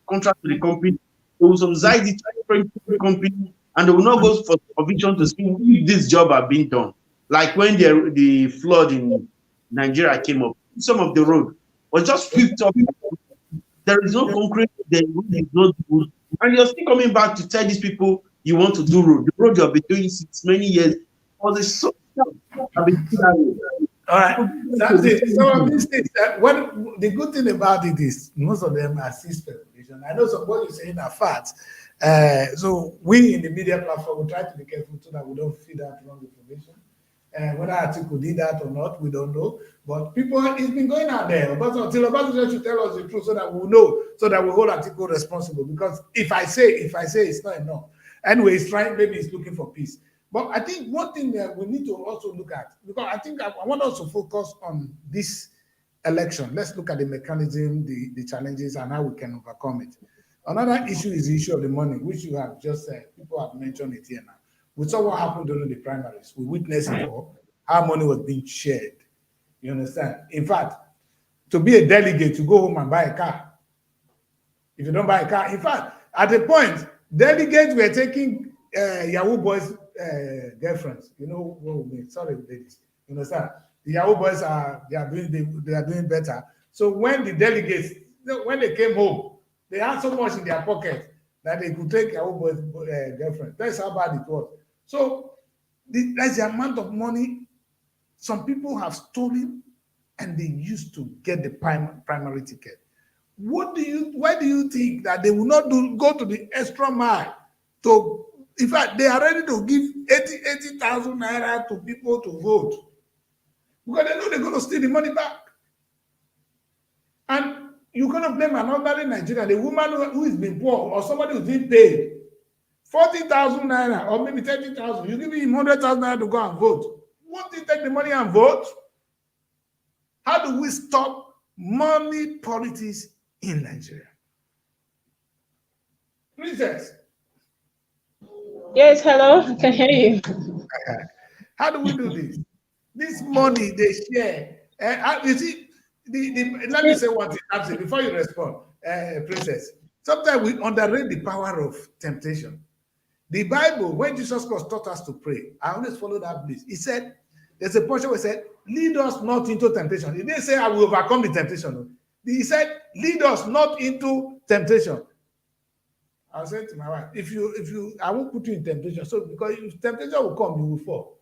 contract to the company, they will subsidize it to the company, and they will not go for supervision to see if this job are being done. Like when the flood in Nigeria came up, some of the road was just swept up. There is no concrete, the road is not good. And you're still coming back to tell these people you want to do road. The road you have been doing since many years. All this so I've been doing all right. That's it. So these things, what the good thing about it is most of them are speculation. I know some what you're saying are facts. So we in the media platform we try to be careful so that we don't feed out wrong information. Whether article did that or not, we don't know. But people, it's been going out there. But until Obasanjo should tell us the truth so that we know, so that we hold article responsible. Because if I say it's not enough. Anyway, he's trying, maybe he's looking for peace. But I think one thing that we need to also look at, because I think I want us to focus on this election. Let's look at the mechanism, the challenges, and how we can overcome it. Another issue is the issue of the money, which you have just said. People have mentioned it here now. We saw what happened during the primaries. We witnessed it all, how money was being shared. You understand? In fact, to be a delegate, to go home and buy a car. If you don't buy a car, in fact, at a point, delegates were taking Yahoo boys' girlfriends. You know what we mean? Sorry, ladies. You understand? The Yahoo boys are doing better. So when the delegates, when they came home, they had so much in their pocket that they could take Yahoo boys' girlfriend. That's how bad it was. So that's the amount of money some people have stolen and they used to get the primary ticket. Why do you think that they will not go to the extra mile to, in fact, they are ready to give 80,000 naira to people to vote because they know they're going to steal the money back. And you're going to blame an ordinary Nigerian, the woman who is being poor or somebody who's being paid 40,000 naira or maybe 30,000. You give him 100,000 naira to go and vote. Won't he take the money and vote? How do we stop money politics in Nigeria? Princess. Yes, hello, I can hear you. How do we do this? This money they share. You see, let me say one thing before you respond, Princess. Sometimes we underrate the power of temptation. The Bible, when Jesus Christ taught us to pray, I always follow that place. He said, there's a portion where he said, lead us not into temptation. He didn't say, I will overcome the temptation. He said, lead us not into temptation. I said to my wife, if you, I won't put you in temptation. So because if temptation will come, you will fall.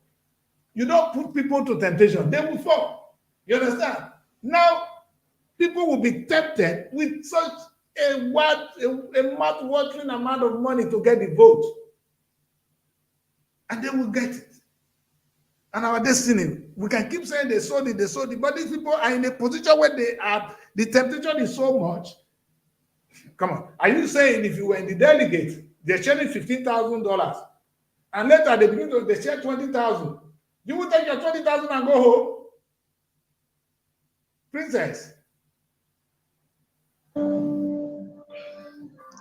You don't put people to temptation, they will fall. You understand? Now, people will be tempted with such a mouth-watering amount of money to get the vote. And they will get it. And our destiny, we can keep saying they sold it, but these people are in a position where they are, the temptation is so much. Come on. Are you saying if you were in the delegate, they're sharing $15,000, and later they begin to they share 20,000, you will take your 20,000 and go home? Princess.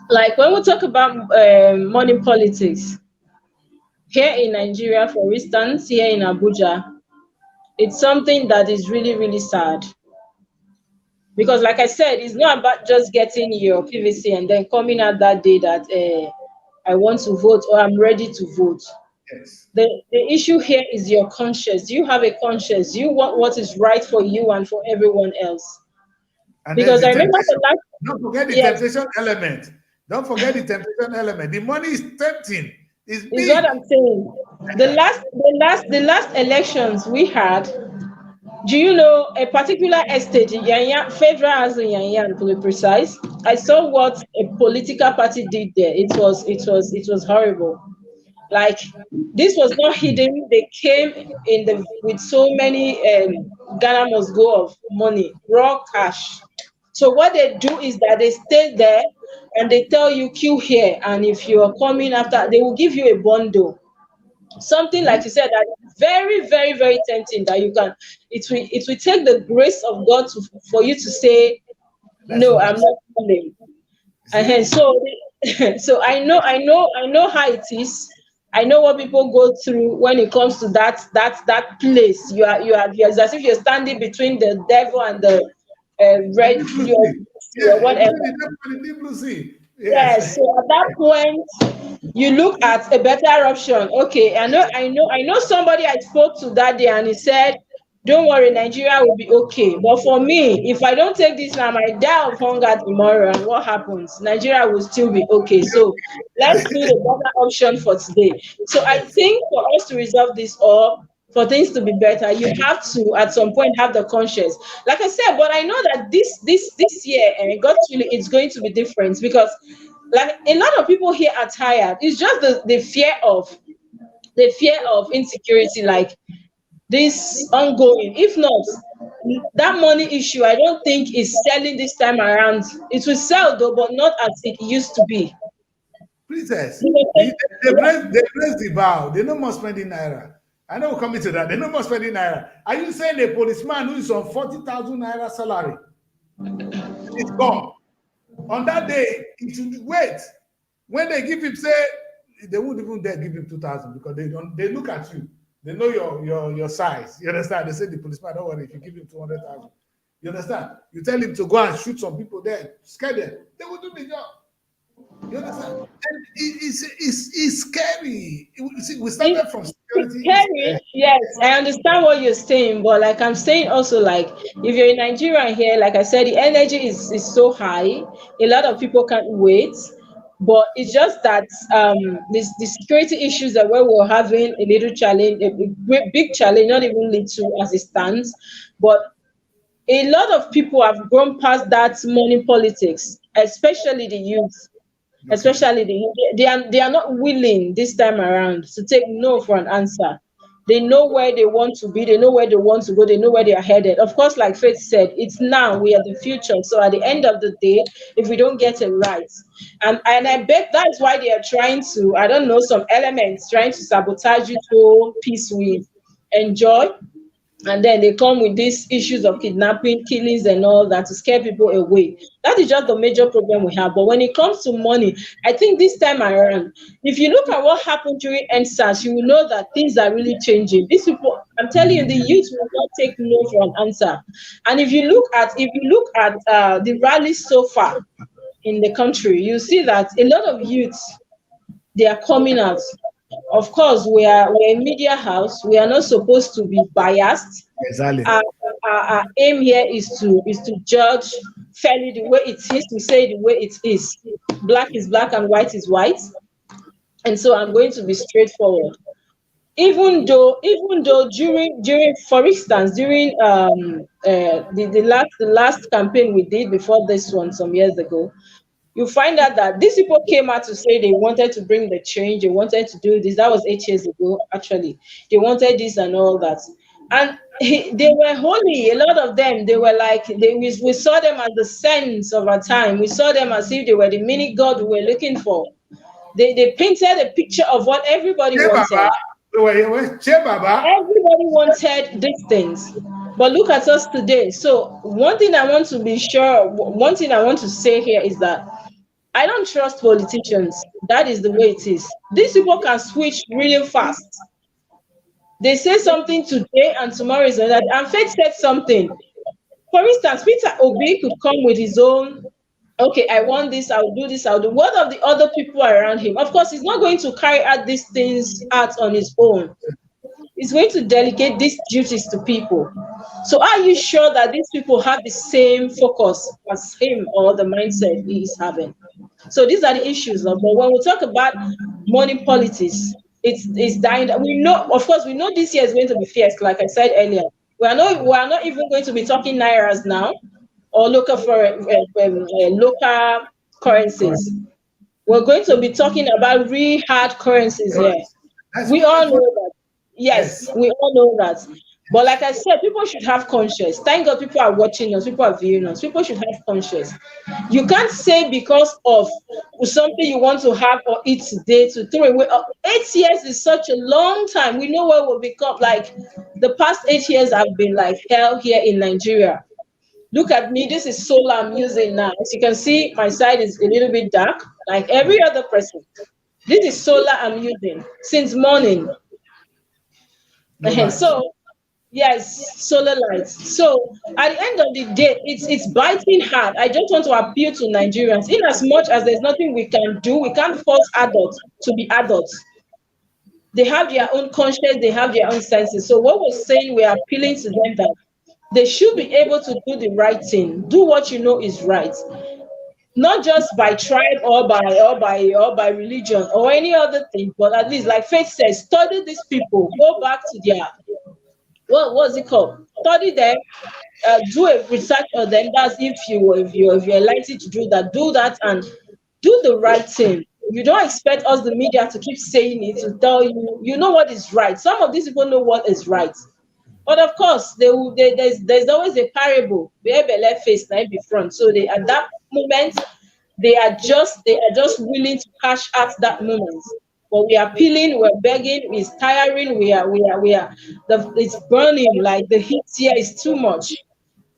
Like when we talk about money politics, here in Nigeria, for instance, here in Abuja, it's something that is really, really sad. Because like I said, it's not about just getting your PVC and then coming out that day that I want to vote or I'm ready to vote. Yes. The issue here is your conscience. Do you have a conscience? Do you want what is right for you and for everyone else? And Because I remember don't forget the temptation element. Don't forget the temptation element. The money is tempting. It's big. Is what I'm saying. The last elections we had, do you know a particular estate in Yanya, Federal House in Yanya, to be precise? I saw what a political party did there. It was horrible. Like this was not hidden. They came with so many Ghana must go of money, raw cash. So what they do is that they stay there and they tell you queue here, and if you are coming after, they will give you a bundle. Something like you said that very, very, very tempting that you can. It will take the grace of God for you to say, no, I'm not coming. And so so I know how it is. I know what people go through when it comes to that place. You are it's as if you're standing between the devil and the red or whatever. Yes. So at that point, you look at a better option. Okay, I know somebody I spoke to that day, and he said, "Don't worry, Nigeria will be okay." But for me, if I don't take this now, I might die of hunger tomorrow, and what happens? Nigeria will still be okay. So let's do the better option for today. So I think for us to resolve this, or for things to be better, you have to at some point have the conscience. Like I said, but I know that this year, and God really, it's going to be different because like a lot of people here are tired. It's just the fear of insecurity, like this ongoing. If not, that money issue, I don't think is selling this time around. It will sell though, but not as it used to be. Princess, they raise the bow. They no more spending naira. I know we're coming to that. They no more spending naira. Are you saying a policeman who is on 40,000 naira salary is gone? On that day, he should wait. When they give him, say, they won't even dare give him 2,000 because they look at you. They know your size. You understand? They say the policeman, don't worry, if you give him 200,000. You understand? You tell him to go and shoot some people there, scare them. They will do the job. You understand? And it's scary. See, we started from security. Scary, yes, I understand what you're saying, but like I'm saying also, like if you're in Nigeria here, like I said, the energy is so high. A lot of people can't wait. But it's just that the security issues that we're having a little challenge, a big challenge, not even little as it stands. But a lot of people have gone past that money politics, especially the youth. Especially they are not willing this time around to take no for an answer. They know where they want to be, they know where they want to go, they know where they are headed. Of course, like Faith said, it's now, we are the future. So at the end of the day, if we don't get it right, and I bet that's why they are trying to, I don't know, some elements trying to sabotage you to peace we enjoy. And then they come with these issues of kidnapping, killings, and all that to scare people away. That is just the major problem we have. But when it comes to money, I think this time around, if you look at what happened during NSAS, you will know that things are really changing. These people, I'm telling you, the youth will not take no for an answer. And if you look at the rallies so far in the country, you see that a lot of youths, they are coming out. Of course, we're a media house. We are not supposed to be biased. Exactly. Our aim here is to judge fairly the way it is. We say the way it is. Black is black and white is white. And so I'm going to be straightforward. Even though during for instance during the last campaign we did before this one some years ago, you find out that these people came out to say they wanted to bring the change, they wanted to do this. That was 8 years ago, actually. They wanted this and all that. And they were holy. A lot of them, they were like, we saw them as the saints of our time. We saw them as if they were the mini God we were looking for. They painted a picture of what everybody wanted. Everybody wanted these things. But look at us today. So one thing I want to say here is that I don't trust politicians. That is the way it is. These people can switch really fast. They say something today and tomorrow is another. And Faith said something. For instance, Peter Obi could come with his own, okay, I want this, I'll do this, I'll do. What of the other people around him? Of course, he's not going to carry out these things out on his own. He's going to delegate these duties to people. So are you sure that these people have the same focus as him or the mindset he is having? So these are the issues. But when we talk about money politics, it's dying. We know, of course, we know this year is going to be fierce, like I said earlier. We are not even going to be talking nairas now or local currencies. We're going to be talking about real hard currencies here. We all know that. Yes, we all know that. But like I said, people should have conscience. Thank God people are watching us, people are viewing us. People should have conscience. You can't say because of something you want to have or eat today to throw away. 8 years is such a long time. We know where we'll become. Like the past 8 years have been like hell here in Nigeria. Look at me. This is solar I'm using now. As you can see, my side is a little bit dark, like every other person. This is solar I'm using since morning. So yes, solar lights. So at the end of the day, it's biting hard. I just want to appeal to Nigerians. In as much as there's nothing we can do, we can't force adults to be adults. They have their own conscience, they have their own senses. So what we're saying, we're appealing to them that they should be able to do the right thing. Do what you know is right. Not just by tribe or by religion or any other thing, but at least, like Faith says, study these people. Go back to their what's it called? Study them. Do a research on them. That's if you're likely to do that and do the right thing. You don't expect us, the media, to keep saying it to tell you. You know what is right. Some of these people know what is right. But of course, there's always a parable. Left face, not be front. So they at that moment, they are just willing to cash out that moment. But we are appealing, we're begging, it's tiring, it's burning, like the heat here is too much.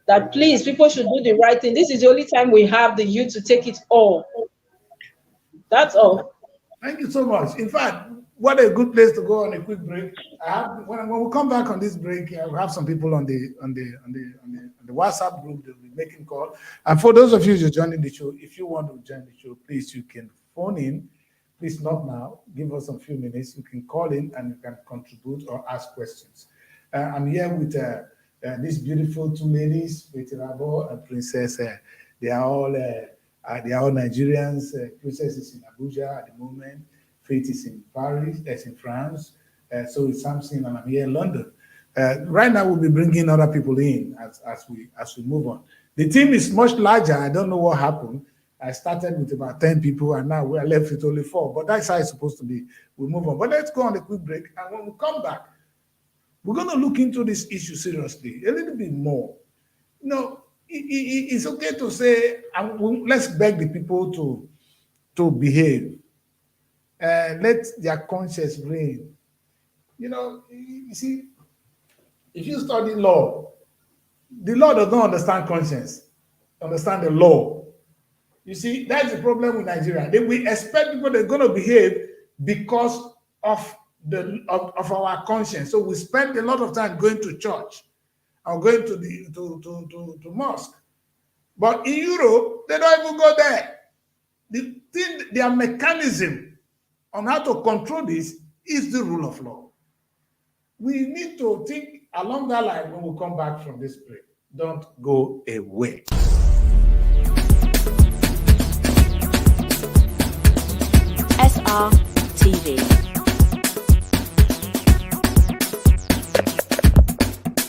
That please, people should do the right thing. This is the only time we have the youth to take it all. That's all. Thank you so much. In fact, what a good place to go on a quick break. When we come back on this break, we'll have some people on the WhatsApp group that will be making call. And for those of you who joining the show, if you want to join the show, please you can phone in. Please not now. Give us a few minutes. You can call in and you can contribute or ask questions. I'm here with these beautiful two ladies, Betty Rabo and Princess. They are all Nigerians. Princess is in Abuja at the moment. Faith is in Paris, that's in France. So is Samson, and I'm here in London. Right now, we'll be bringing other people in as we move on. The team is much larger. I don't know what happened. I started with about 10 people, and now we're left with only 4. But that's how it's supposed to be. We'll move on. But let's go on a quick break. And when we come back, we're going to look into this issue seriously, a little bit more. You know, it's okay to say, let's beg the people to behave. Let their conscience reign. You know, you see, if you study law, the law does not understand conscience, understand the law. You see, that's the problem with Nigeria. We expect people that are going to behave because of our conscience. So we spend a lot of time going to church or going to mosque. But in Europe, they don't even go there. Their mechanism on how to control this is the rule of law. We need to think along that line when we come back from this break. Don't go away. Srtv.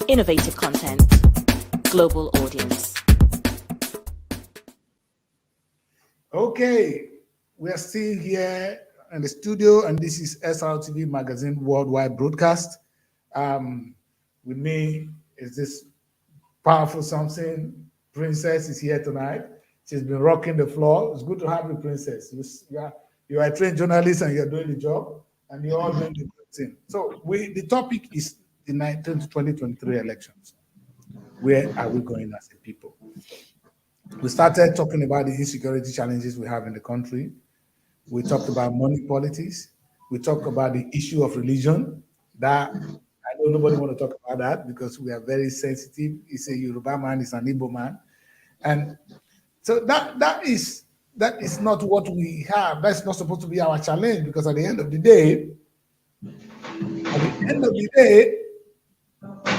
Innovative content, global audience. Okay, we are still here in the studio, and this is Srtv Magazine Worldwide Broadcast. With me is this powerful something. Princess is here tonight. She's been rocking the floor. It's good to have you, Princess. You are a trained journalist and you're doing the job, and you're all doing the good thing. So the topic is the 2023 elections. Where are we going as a people? We started talking about the insecurity challenges we have in the country. We talked about money politics. We talked about the issue of religion. That I know nobody want to talk about that because we are very sensitive. It's a Yoruba man, it's an Igbo man. And so that is not what we have. That's not supposed to be our challenge, because at the end of the day,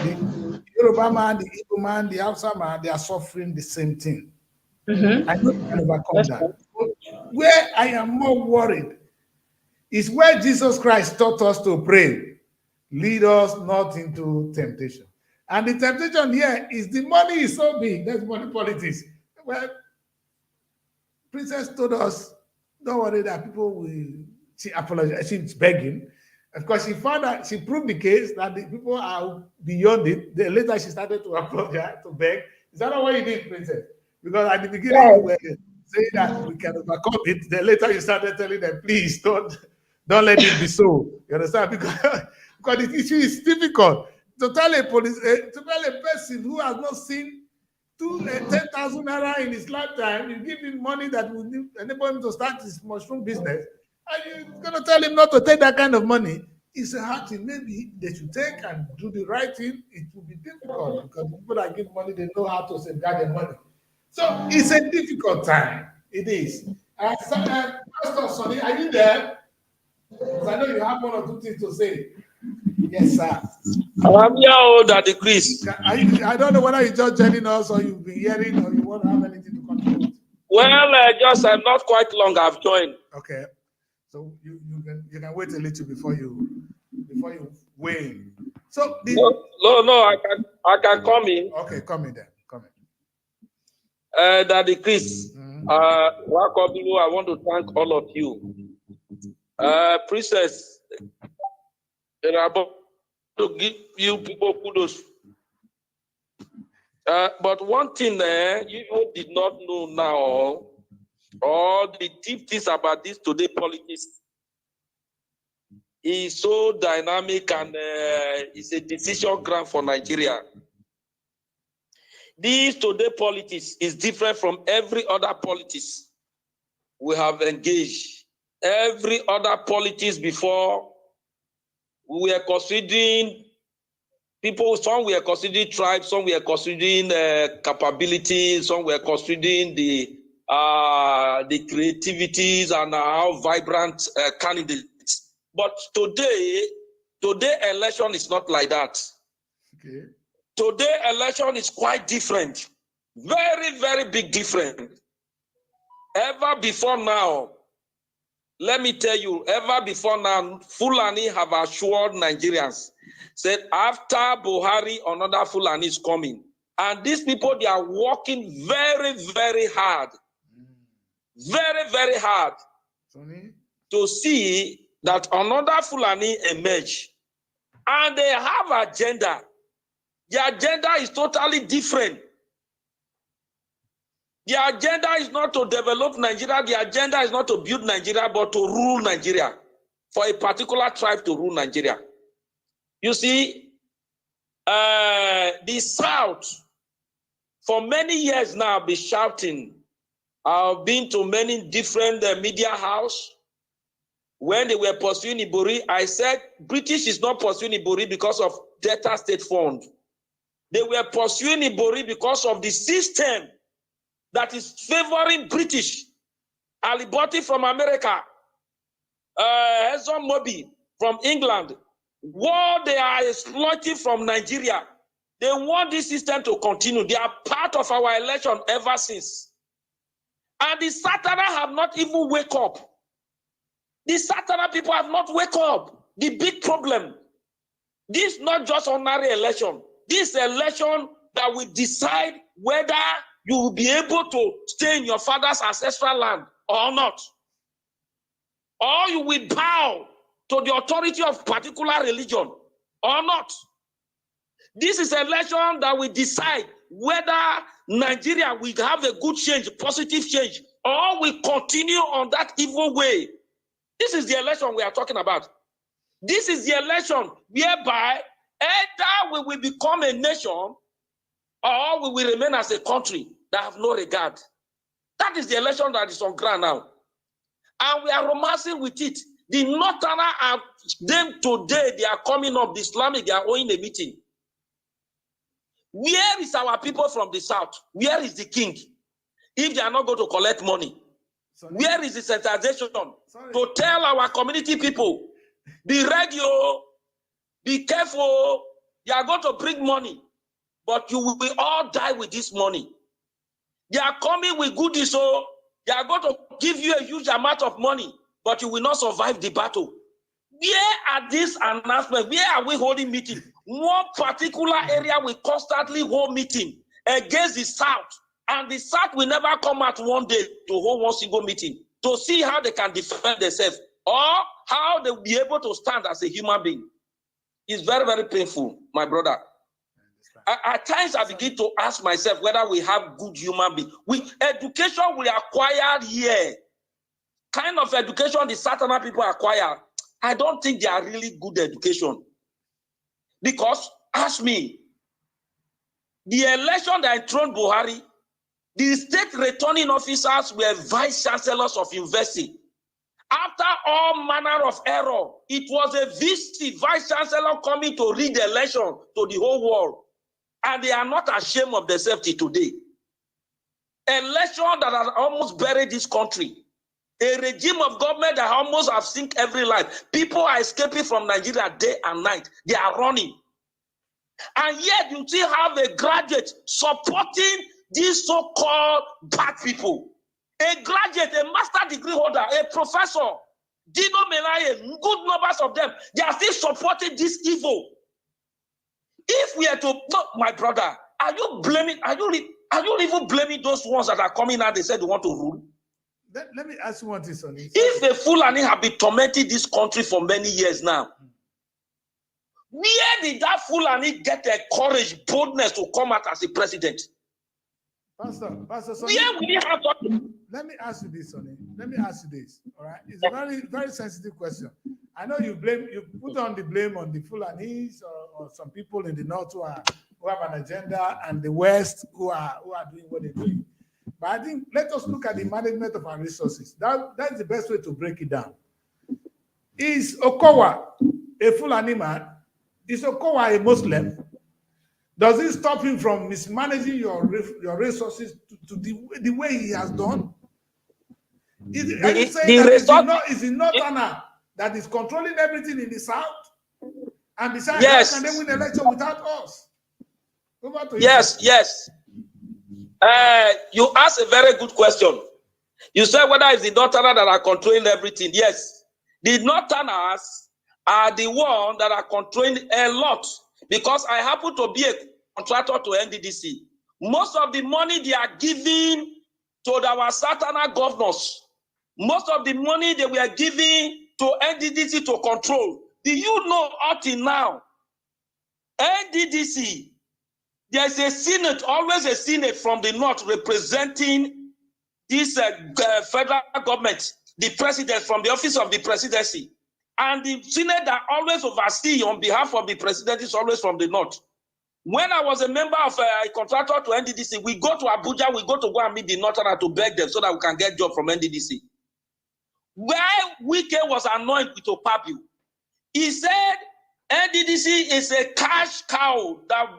the Yoruba man, the Igbo man, the Hausa man, they are suffering the same thing. I know you can overcome that. Where I am more worried is where Jesus Christ taught us to pray, lead us not into temptation. And the temptation here is the money is so big. That's money politics. Well, Princess told us, don't worry that people will, she apologized, she's begging. Of course, she found out, she proved the case that the people are beyond it. Then later she started to apologize, to beg. Is that not what you did, Princess? Because at the beginning you were saying that we can overcome it. Then later you started telling them, please don't let it be so. You understand? Because the issue is difficult. To tell a person who has not seen 10,000 naira in his lifetime, you give him money that will enable him to start his mushroom business, and you're going to tell him not to take that kind of money. It's a hard thing. Maybe they should take and do the right thing. It will be difficult because the people that give money, they know how to safeguard their money. So it's a difficult time. It is. Pastor Sonny, are you there? Because I know you have one or two things to say. Yes, sir. I'm here, Daddy Chris. I don't know whether you're just joining us or you've been hearing or you want to have anything to contribute. Well, I'm not quite long. I've joined. Okay, so you can wait a little before you weigh in. So No, I can come in. Okay, come in then. Come in. Daddy Chris, welcome you. I want to thank all of you. Princess, I'm about to give you people kudos. But one thing you did not know now, all the deep things about this today politics is so dynamic and it's a decision ground for Nigeria. This today politics is different from every other politics we have engaged. Every other politics before, we were considering people, some were considering tribes, some were considering capabilities, some were considering the creativities and how vibrant candidates. But today election is not like that. Okay. Today election is quite different. Very, very big different. Ever before now, let me tell you, ever before now, Fulani have assured Nigerians, said after Buhari, another Fulani is coming. And these people, they are working very, very hard. Very, very hard to see that another Fulani emerge. And they have agenda. The agenda is totally different. The agenda is not to develop Nigeria. The agenda is not to build Nigeria, but to rule Nigeria. For a particular tribe to rule Nigeria. You see, the South, for many years now, be shouting. I've been to many different media houses. When they were pursuing Ibori, I said, British is not pursuing Ibori because of Delta State Fund. They were pursuing Ibori because of the system that is favoring British. Aliboti from America. Hezron Mobi from England, what they are exploiting from Nigeria, they want this system to continue. They are part of our election ever since. And the Satana have not even wake up. The Satana people have not wake up. The big problem, this is not just ordinary election. This election that will decide whether you will be able to stay in your father's ancestral land or not. Or you will bow to the authority of particular religion or not. This is an election that will decide whether Nigeria will have a good change, positive change, or will continue on that evil way. This is the election we are talking about. This is the election whereby either we will become a nation or we will remain as a country that have no regard. That is the election that is on ground now. And we are romancing with it. The Northerner are them today, they are coming up, the Islamic, they are owning a meeting. Where is our people from the south? Where is the king? If they are not going to collect money, where is the sensitization to tell our community people, be ready, be careful, you are going to bring money, but you will all die with this money. They are coming with goodies, so they are going to give you a huge amount of money, but you will not survive the battle. Where are these announcements? Where are we holding meeting? One particular area we constantly hold meeting against the South, and the South will never come out one day to hold one single meeting to see how they can defend themselves or how they will be able to stand as a human being. It's very, very painful, my brother. At times I begin to ask myself whether we have good human beings. Education we acquired here, kind of education the Satana people acquire, I don't think they are really good education. Because, ask me, the election that enthroned Buhari, the state returning officers were vice chancellors of university. After all manner of error, it was a VC, vice chancellor, coming to read the election to the whole world. And they are not ashamed of themselves today. Election that has almost buried this country. A regime of government that almost have sink every life. People are escaping from Nigeria day and night. They are running. And yet you still have a graduate supporting these so-called bad people. A graduate, a master degree holder, a professor, Dino Melaye, good numbers of them, they are still supporting this evil. If we are to, no, my brother, are you blaming, are you even blaming those ones that are coming out, they said they want to rule? Let me ask you one thing, Sonny. If the Fulani have been tormenting this country for many years now, where did that Fulani get the courage, boldness to come out as a president? Pastor Sonny, where will he have that? let me ask you this, Sonny. Let me ask you this. All right, it's a very, very sensitive question. I know you put on the blame on the Fulanis or some people in the north who have an agenda, and the west who are doing what they're doing. But I think let us look at the management of our resources. That's the best way to break it down. Is Okowa a Fulani man? Is Okowa a Muslim? Does it stop him from mismanaging your resources to the way he has done? Is it not Anna that is controlling everything in the south? And besides, yes. How can they win the election without us? Over to yes, you. Yes. You asked a very good question. You said whether it's the Northerners that are controlling everything. Yes. The Northerners are the ones that are controlling a lot, because I happen to be a contractor to NDDC. Most of the money they are giving to our Satana governors, most of the money they were giving to NDDC to control. Do you know up till now, NDDC, there's a Senate, always a Senate from the North representing this federal government, the president from the office of the presidency. And the Senate that always oversee on behalf of the president is always from the North. When I was a member of a contractor to NDDC, we go to Abuja, we go to go and meet the Northerner to beg them so that we can get job from NDDC. Where Wike was annoyed with Opapio, he said NDDC is a cash cow that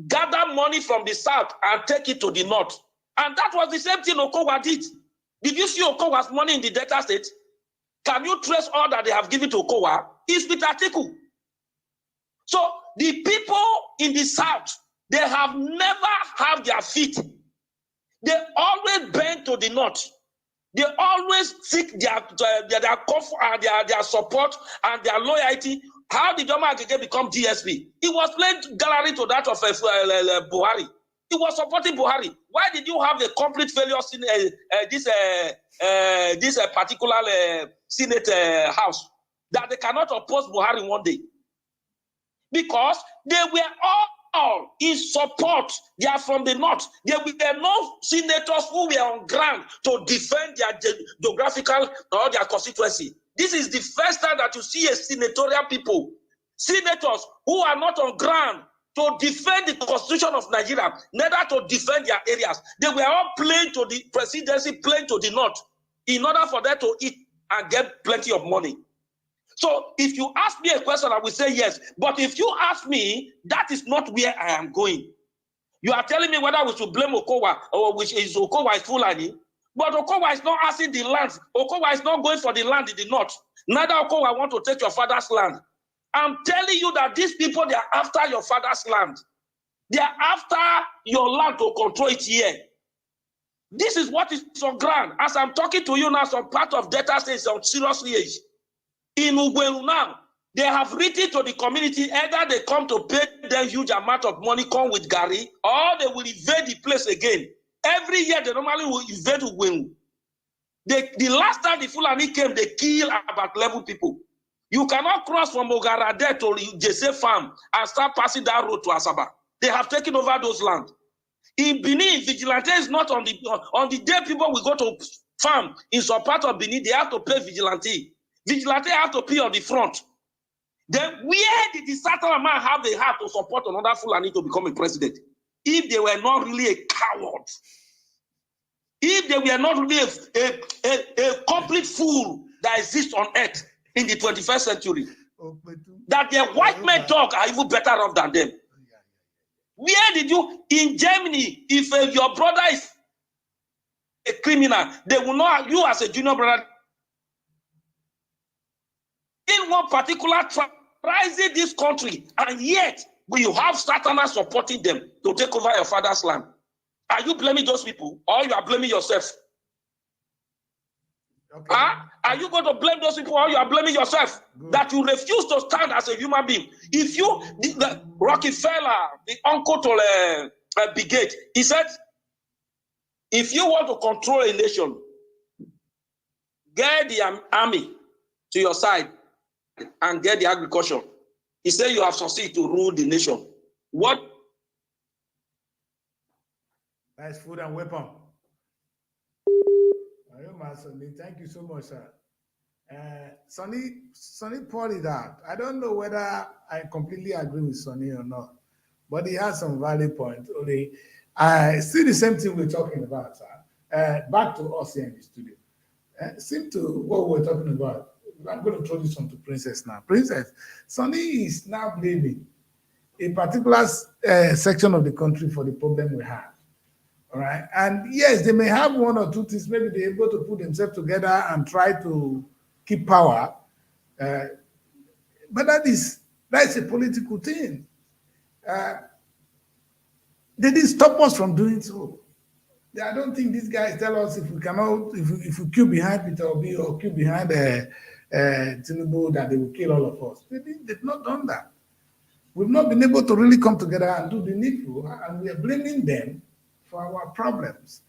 gather money from the south and take it to the north. And that was the same thing Okowa did. Did you see Okowa's money in the Delta State? Can you trace all that they have given to Okowa? It's with Atiku. So the people in the South, they have never had their feet. They always bend to the North. They always seek their comfort, their support and their loyalty. How did Joma Agege become DSP? He was playing gallery to that of Buhari. He was supporting Buhari. Why did you have a complete failure in this particular Senate house that they cannot oppose Buhari one day? Because they were all in support. They are from the North. There were no senators who were on ground to defend their geographical or their constituency. This is the first time that you see a senatorial people, senators who are not on ground to defend the constitution of Nigeria, neither to defend their areas. They were all playing to the presidency, playing to the North, in order for them to eat and get plenty of money. So if you ask me a question, I will say yes. But if you ask me, that is not where I am going. You are telling me whether we should blame Okowa or which is Okowa is Fulani. But Okowa is not asking the land. Okowa is not going for the land in the North. Neither Okowa want to take your father's land. I'm telling you that these people, they are after your father's land. They are after your land to control it here. This is what is on ground. As I'm talking to you now, some part of data says on serious age. In Ugwelu now, they have written to the community, either they come to pay them huge amount of money, come with Gary, or they will invade the place again. Every year, they normally will invade Ugwelu. The last time the Fulani came, they killed about 11 people. You cannot cross from Ogarade to Jesse Farm and start passing that road to Asaba. They have taken over those lands. In Benin, vigilante is not on the day people will go to farm in some part of Benin, they have to pay vigilante. Vigilante have to pay on the front. Then where did the Southern man have the heart to support another Fulani to become a president? If they were not really a coward, if they were not really a complete fool that exists on earth in the 21st century, that their white men talk are even better off than them. Where did you, in Germany, if your brother is a criminal, they will not, you as a junior brother, in one particular rising this country, and yet we have Satanás supporting them to take over your father's land. Are you blaming those people, or you are blaming yourself? Okay. Huh? Are you going to blame those people, or you are blaming yourself? Good. That you refuse to stand as a human being? If you, the Rockefeller, the uncle to Bill Gates, he said, if you want to control a nation, get the army to your side and get the agriculture. He said you have succeeded to rule the nation. What? That's food and weapon. Thank you so much, sir. Sonny pointed out. I don't know whether I completely agree with Sonny or not, but he has some valid points. Only I see the same thing we're talking about, sir. Back to us here in the studio. Same to what we're talking about. I'm going to throw this on to Princess now. Princess, Sonny is now blaming a particular section of the country for the problem we have. All right. And yes, they may have one or two things. Maybe they're able to put themselves together and try to keep power. But that's a political thing. They didn't stop us from doing so. I don't think these guys tell us if we cannot, if we queue behind Peter Obi or queue behind Tinubu, that they will kill all of us. They've not done that. We've not been able to really come together and do the needful, and we are blaming them for our problems.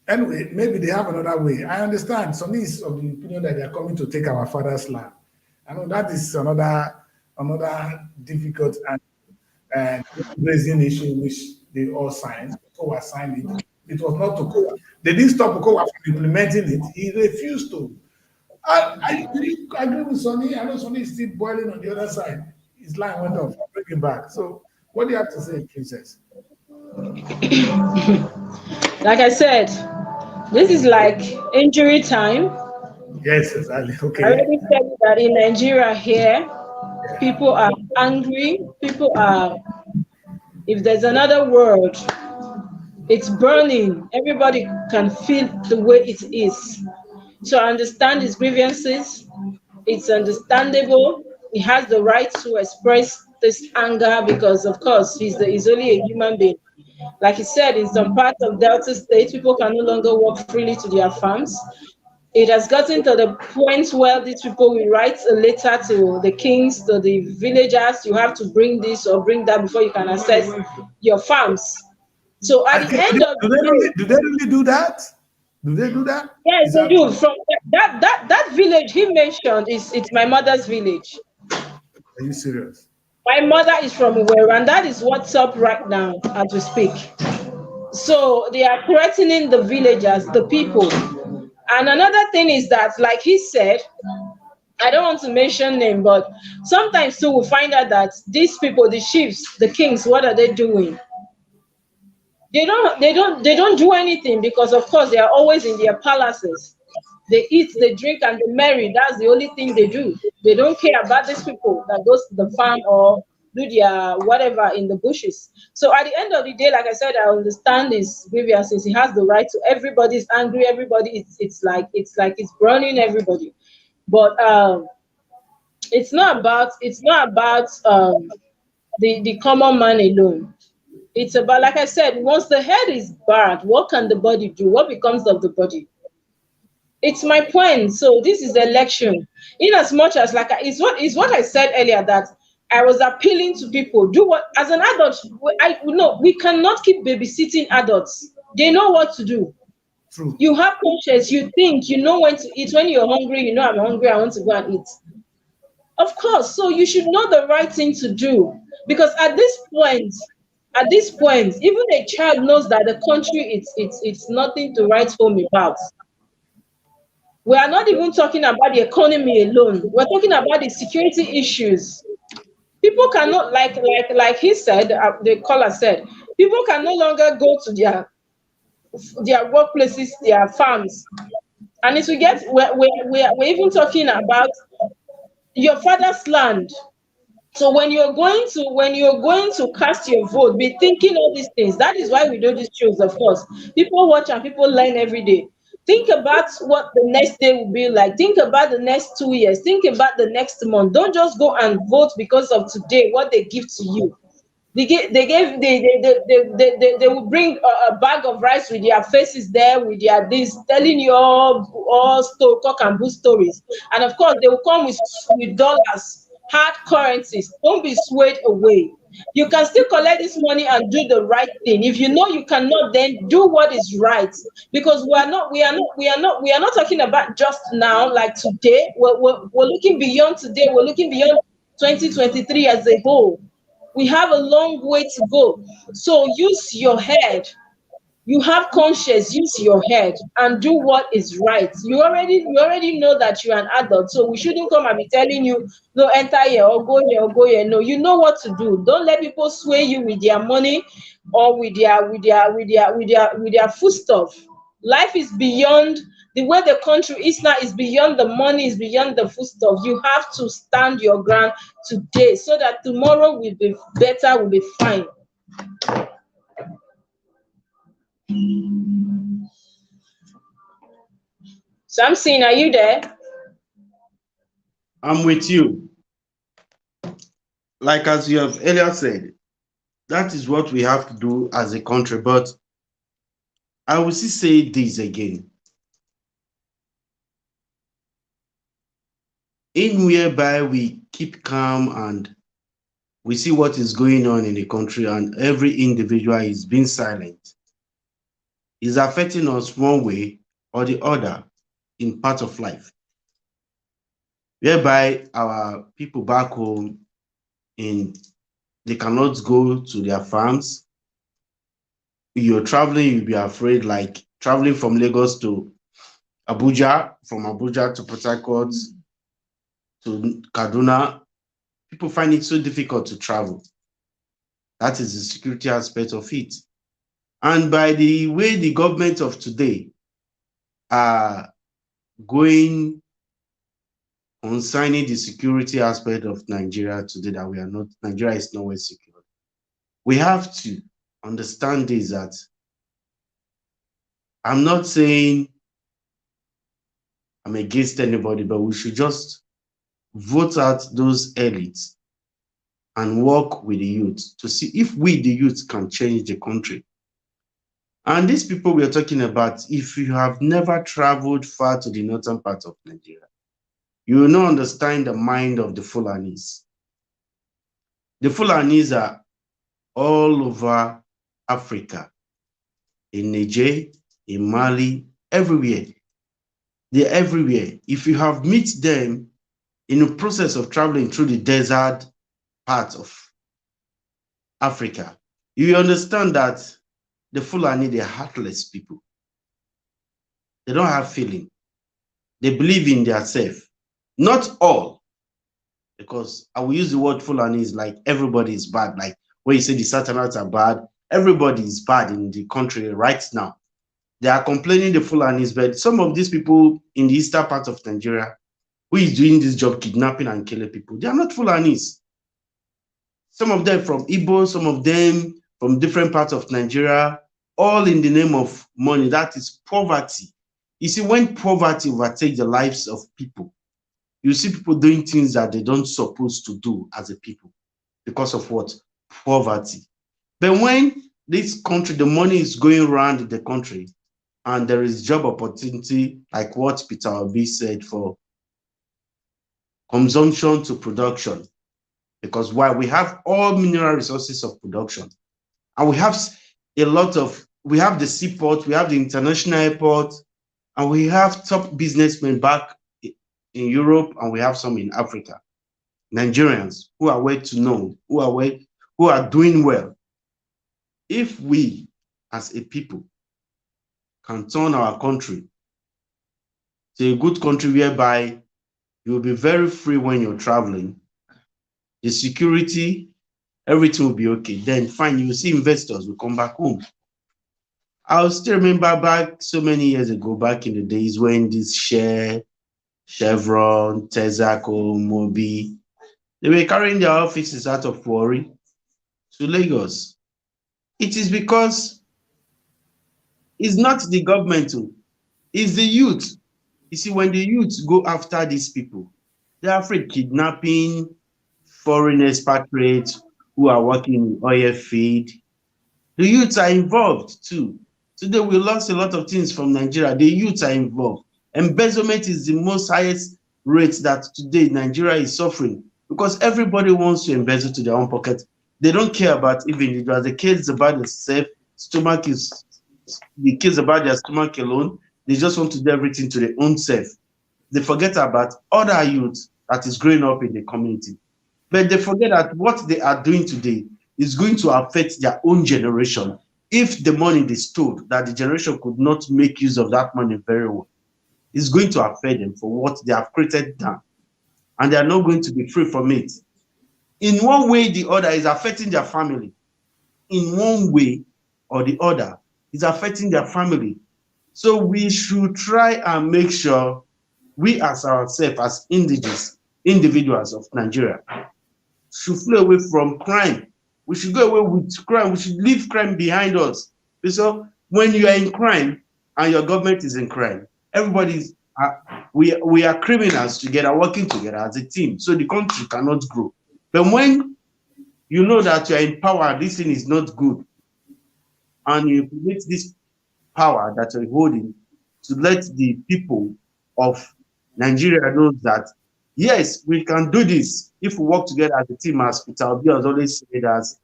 Anyway, maybe they have another way. I understand. Sonny is of the opinion that they are coming to take our father's land. I know that is another difficult and raising issue which they all signed. Okowa signed it. It was not Okowa. They didn't stop Okowa from implementing it. He refused to. I agree with Sonny. I know Sonny is still boiling on the other side. His line went off. I'll bring him back. So what do you have to say, Princess? Like I said, this is like injury time. Yes, exactly. Okay. I already said that in Nigeria here, people are angry. People are, if there's another word, it's burning. Everybody can feel the way it is. So I understand his grievances. It's understandable. He has the right to express this anger because, of course, he's only a human being. Like he said, in some parts of Delta State, people can no longer walk freely to their farms. It has gotten to the point where these people will write a letter to the kings, to the villagers. You have to bring this or bring that before you can access your farms. So at the end of the day, Do they really do that? Do they do that? yes, Is they that do. true? From that village he mentioned is it's my mother's village. Are you serious? My mother is from where, and that is what's up right now as we speak. So they are threatening the villagers, the people. And another thing is that, like he said, I don't want to mention name, but sometimes too we find out that these people, the chiefs, the kings, what are they doing? They don't do anything because of course they are always in their palaces. They eat, they drink, and they marry. That's the only thing they do. They don't care about these people that goes to the farm or do their whatever in the bushes. So at the end of the day, like I said, I understand his grievances. He has the right to. Everybody's angry. Everybody, it's like it's burning everybody. But it's not about the common man alone. It's about, like I said, once the head is bad, what can the body do? What becomes of the body? It's my point. So this is election. In as much as like it's what I said earlier, that I was appealing to people. Do what as an adult. I no, we cannot keep babysitting adults. They know what to do. True. You have conscience. You think. You know when to eat. When you're hungry, you know I'm hungry. I want to go and eat. Of course. So you should know the right thing to do, because at this point, even a child knows that the country it's nothing to write home about. We are not even talking about the economy alone. We're talking about the security issues. People cannot, like he said, the caller said, people can no longer go to their workplaces, their farms, and if we get, we're even talking about your father's land. So when you're going to cast your vote, be thinking all these things. That is why we do these shows, of course. People watch and people learn every day. Think about what the next day will be like. Think about the next 2 years. Think about the next month. Don't just go and vote because of today, what they give to you. They will bring a bag of rice with their faces there, with their this, telling you all cock and bull stories. And of course, they will come with dollars, hard currencies. Don't be swayed away. You can still collect this money and do the right thing. If you know you cannot, then do what is right. Because we are not talking about just now, like today. We're looking beyond today. We're looking beyond 2023 as a whole. We have a long way to go. So use your head. You have conscience, use your head and do what is right. You already know that you're an adult, so we shouldn't come and be telling you, no, enter here or go here or go here. No, you know what to do. Don't let people sway you with their money or with their food stuff. Life is beyond the way the country is now, is beyond the money, is beyond the food stuff. You have to stand your ground today so that tomorrow will be better, will be fine. Samson, are you there? I'm with you. Like as you have earlier said, that is what we have to do as a country. But I will still say this again. In whereby we keep calm and we see what is going on in the country and every individual is being silent, is affecting us one way or the other in part of life. Whereby our people back home they cannot go to their farms. You're traveling, you'll be afraid, like traveling from Lagos to Abuja, from Abuja to Port Harcourt to Kaduna. People find it so difficult to travel. That is the security aspect of it. And by the way the government of today are going on signing the security aspect of Nigeria today, that Nigeria is nowhere secure. We have to understand this, that I'm not saying I'm against anybody, but we should just vote out those elites and work with the youth to see if we, the youth, can change the country. And these people we are talking about, if you have never traveled far to the northern part of Nigeria, you will not understand the mind of the Fulanis. The Fulanis are all over Africa, in Niger, in Mali, everywhere. They're everywhere. If you have met them in the process of traveling through the desert part of Africa, you understand that the Fulani, they're heartless people. They don't have feeling. They believe in their self. Not all, because I will use the word Fulani is like everybody is bad. Like when you say the Satanites are bad, everybody is bad in the country right now. They are complaining the Fulanis, but some of these people in the eastern part of Nigeria who is doing this job, kidnapping and killing people, they are not Fulanis. Some of them from Igbo, some of them from different parts of Nigeria, all in the name of money. That is poverty. You see, when poverty overtakes the lives of people, you see people doing things that they don't supposed to do as a people because of what? Poverty. But when this country, the money is going around the country and there is job opportunity, like what Peter Obi said, for consumption to production, because why? We have all mineral resources of production, and we have a lot of, we have the seaport, we have the international airport, and we have top businessmen back in Europe, and we have some in Africa. Nigerians who are well to know, who are doing well. If we as a people can turn our country to a good country whereby you'll be very free when you're traveling, the security, everything will be okay, then fine, you will see investors will come back home. I'll still remember back so many years ago, back in the days when this Shell, Chevron, Texaco, Mobi, they were carrying their offices out of Warri to Lagos. It is because it's not the government, it's the youth. You see, when the youth go after these people, they're afraid kidnapping, foreign expatriates who are working in oil field. The youths are involved too. Today we lost a lot of things from Nigeria. The youths are involved. Embezzlement is the most highest rate that today Nigeria is suffering because everybody wants to embezzle to their own pocket. They don't care about individuals. The kids about themselves, stomach is the kids about their stomach alone. They just want to do everything to their own self. They forget about other youth that is growing up in the community. But they forget that what they are doing today is going to affect their own generation. If the money they stole, that the generation could not make use of that money very well, it's going to affect them for what they have created down. And they are not going to be free from it. In one way or the other, it's affecting their family. In one way or the other, it's affecting their family. So we should try and make sure we as ourselves, as individuals of Nigeria, should flee away from crime. We should go away with crime. We should leave crime behind us. So when you are in crime and your government is in crime, everybody's we are criminals together, working together as a team. So the country cannot grow. But when you know that you are in power, this thing is not good, and you implement this power that you're holding to let the people of Nigeria know that yes, we can do this if we work together as a team, as Peter Obi has always said, as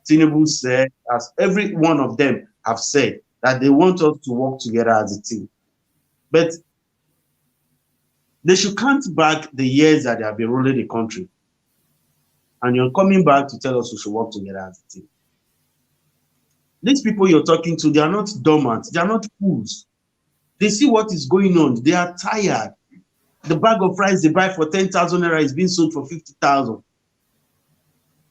Tinubu said, as every one of them have said, that they want us to work together as a team. But they should count back the years that they have been ruling the country. And you're coming back to tell us we should work together as a team. These people you're talking to, they are not dormant, they are not fools. They see what is going on, they are tired. The bag of rice they buy for 10,000 naira is being sold for 50,000.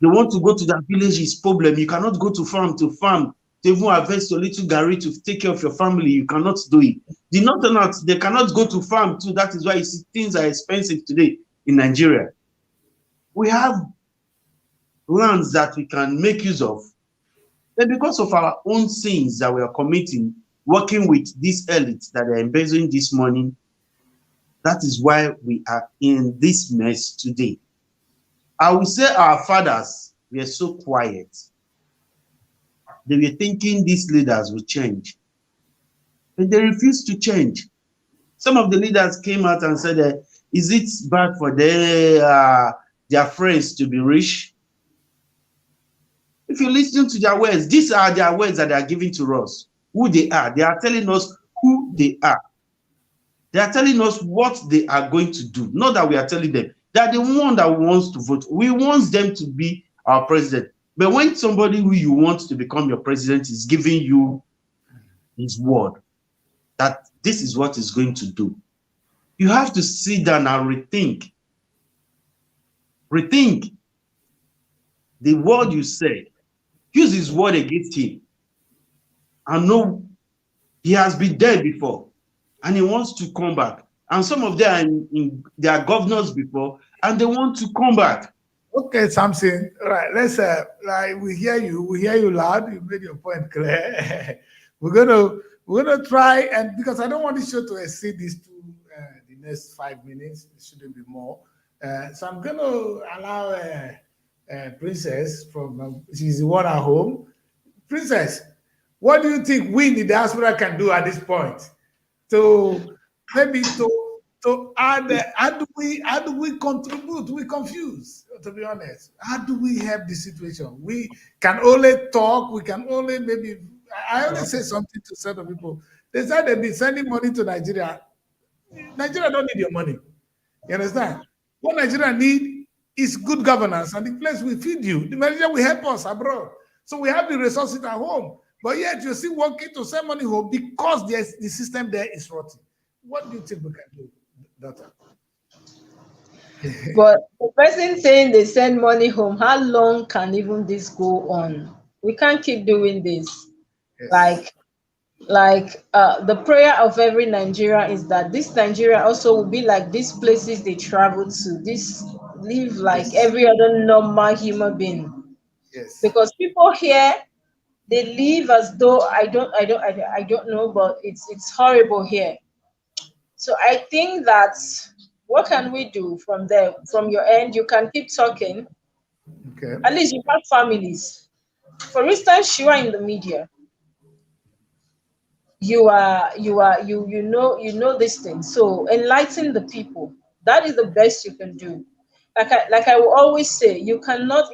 They want to go to their village, is problem. You cannot go to farm to even harvest your little gari to take care of your family. You cannot do it. The northerners, they cannot go to farm too. That is why you see things are expensive today in Nigeria. We have lands that we can make use of. But because of our own sins that we are committing, working with these elites that are embezzling this money, That is why we are in this mess today. I will say our fathers were so quiet. They were thinking these leaders will change, but they refused to change. Some of the leaders came out and said, is it bad for their friends to be rich? If you listen to their words, these are their words that they are giving to us, who they are. They are telling us who they are. They are telling us what they are going to do. Not that we are telling them. They are the one that wants to vote. We want them to be our president. But when somebody who you want to become your president is giving you his word that this is what he's going to do, you have to sit down and rethink. Rethink the word you said. Use his word against him. And know he has been there before and he wants to come back. And some of them they are governors before and they want to come back. Okay, Samson. All right, let's like we hear you loud. You made your point clear. we're gonna try, and because I don't want this show to exceed these the next 5 minutes, it shouldn't be more. So I'm gonna allow Princess from she's the one at home. Princess, what do you think we in the diaspora can do at this point to maybe to add? How do we contribute? We confused, to be honest. How do we help the situation? We can only talk. We can only maybe. I only say something to certain people. They said they've been sending money to Nigeria. Nigeria don't need your money. You understand? What Nigeria need is good governance, and the place we feed you. The Nigeria will help us abroad. So we have the resources at home, but yet you're still working to send money home because the system there is rotten. What do you think we can do, daughter? But the person saying they send money home, how long can even this go on? We can't keep doing this. Yes. Like the prayer of every Nigerian is that this Nigeria also will be like these places they travel to. This live like every other normal human being. Yes. Because people here, they live as though I don't know, but it's horrible here. So I think that what can we do from there? From your end, you can keep talking. Okay. At least you have families. For instance, you are in the media. You know this thing. So enlighten the people. That is the best you can do. Like I will always say, you cannot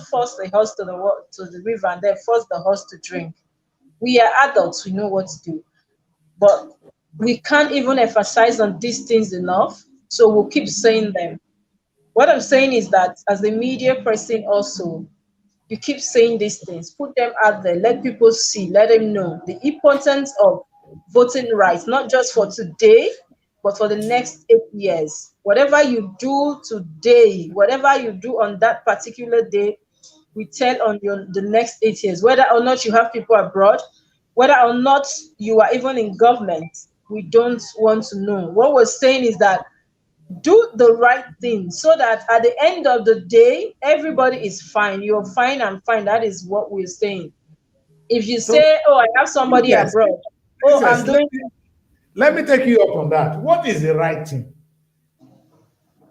force the horse to the river and then force the horse to drink. We are adults, we know what to do. But we can't even emphasize on these things enough. So we'll keep saying them. What I'm saying is that as a media person also, you keep saying these things, put them out there, let people see, let them know the importance of voting rights, not just for today, but for the next 8 years. Whatever you do today, whatever you do on that particular day, we tell on the next 8 years, whether or not you have people abroad, whether or not you are even in government, we don't want to know. What we're saying is that do the right thing so that at the end of the day, everybody is fine. You're fine, I'm fine. That is what we're saying. If you So, say, oh, I have somebody yes, abroad, oh, I'm Princess, doing. let me take you up on that. What is the right thing?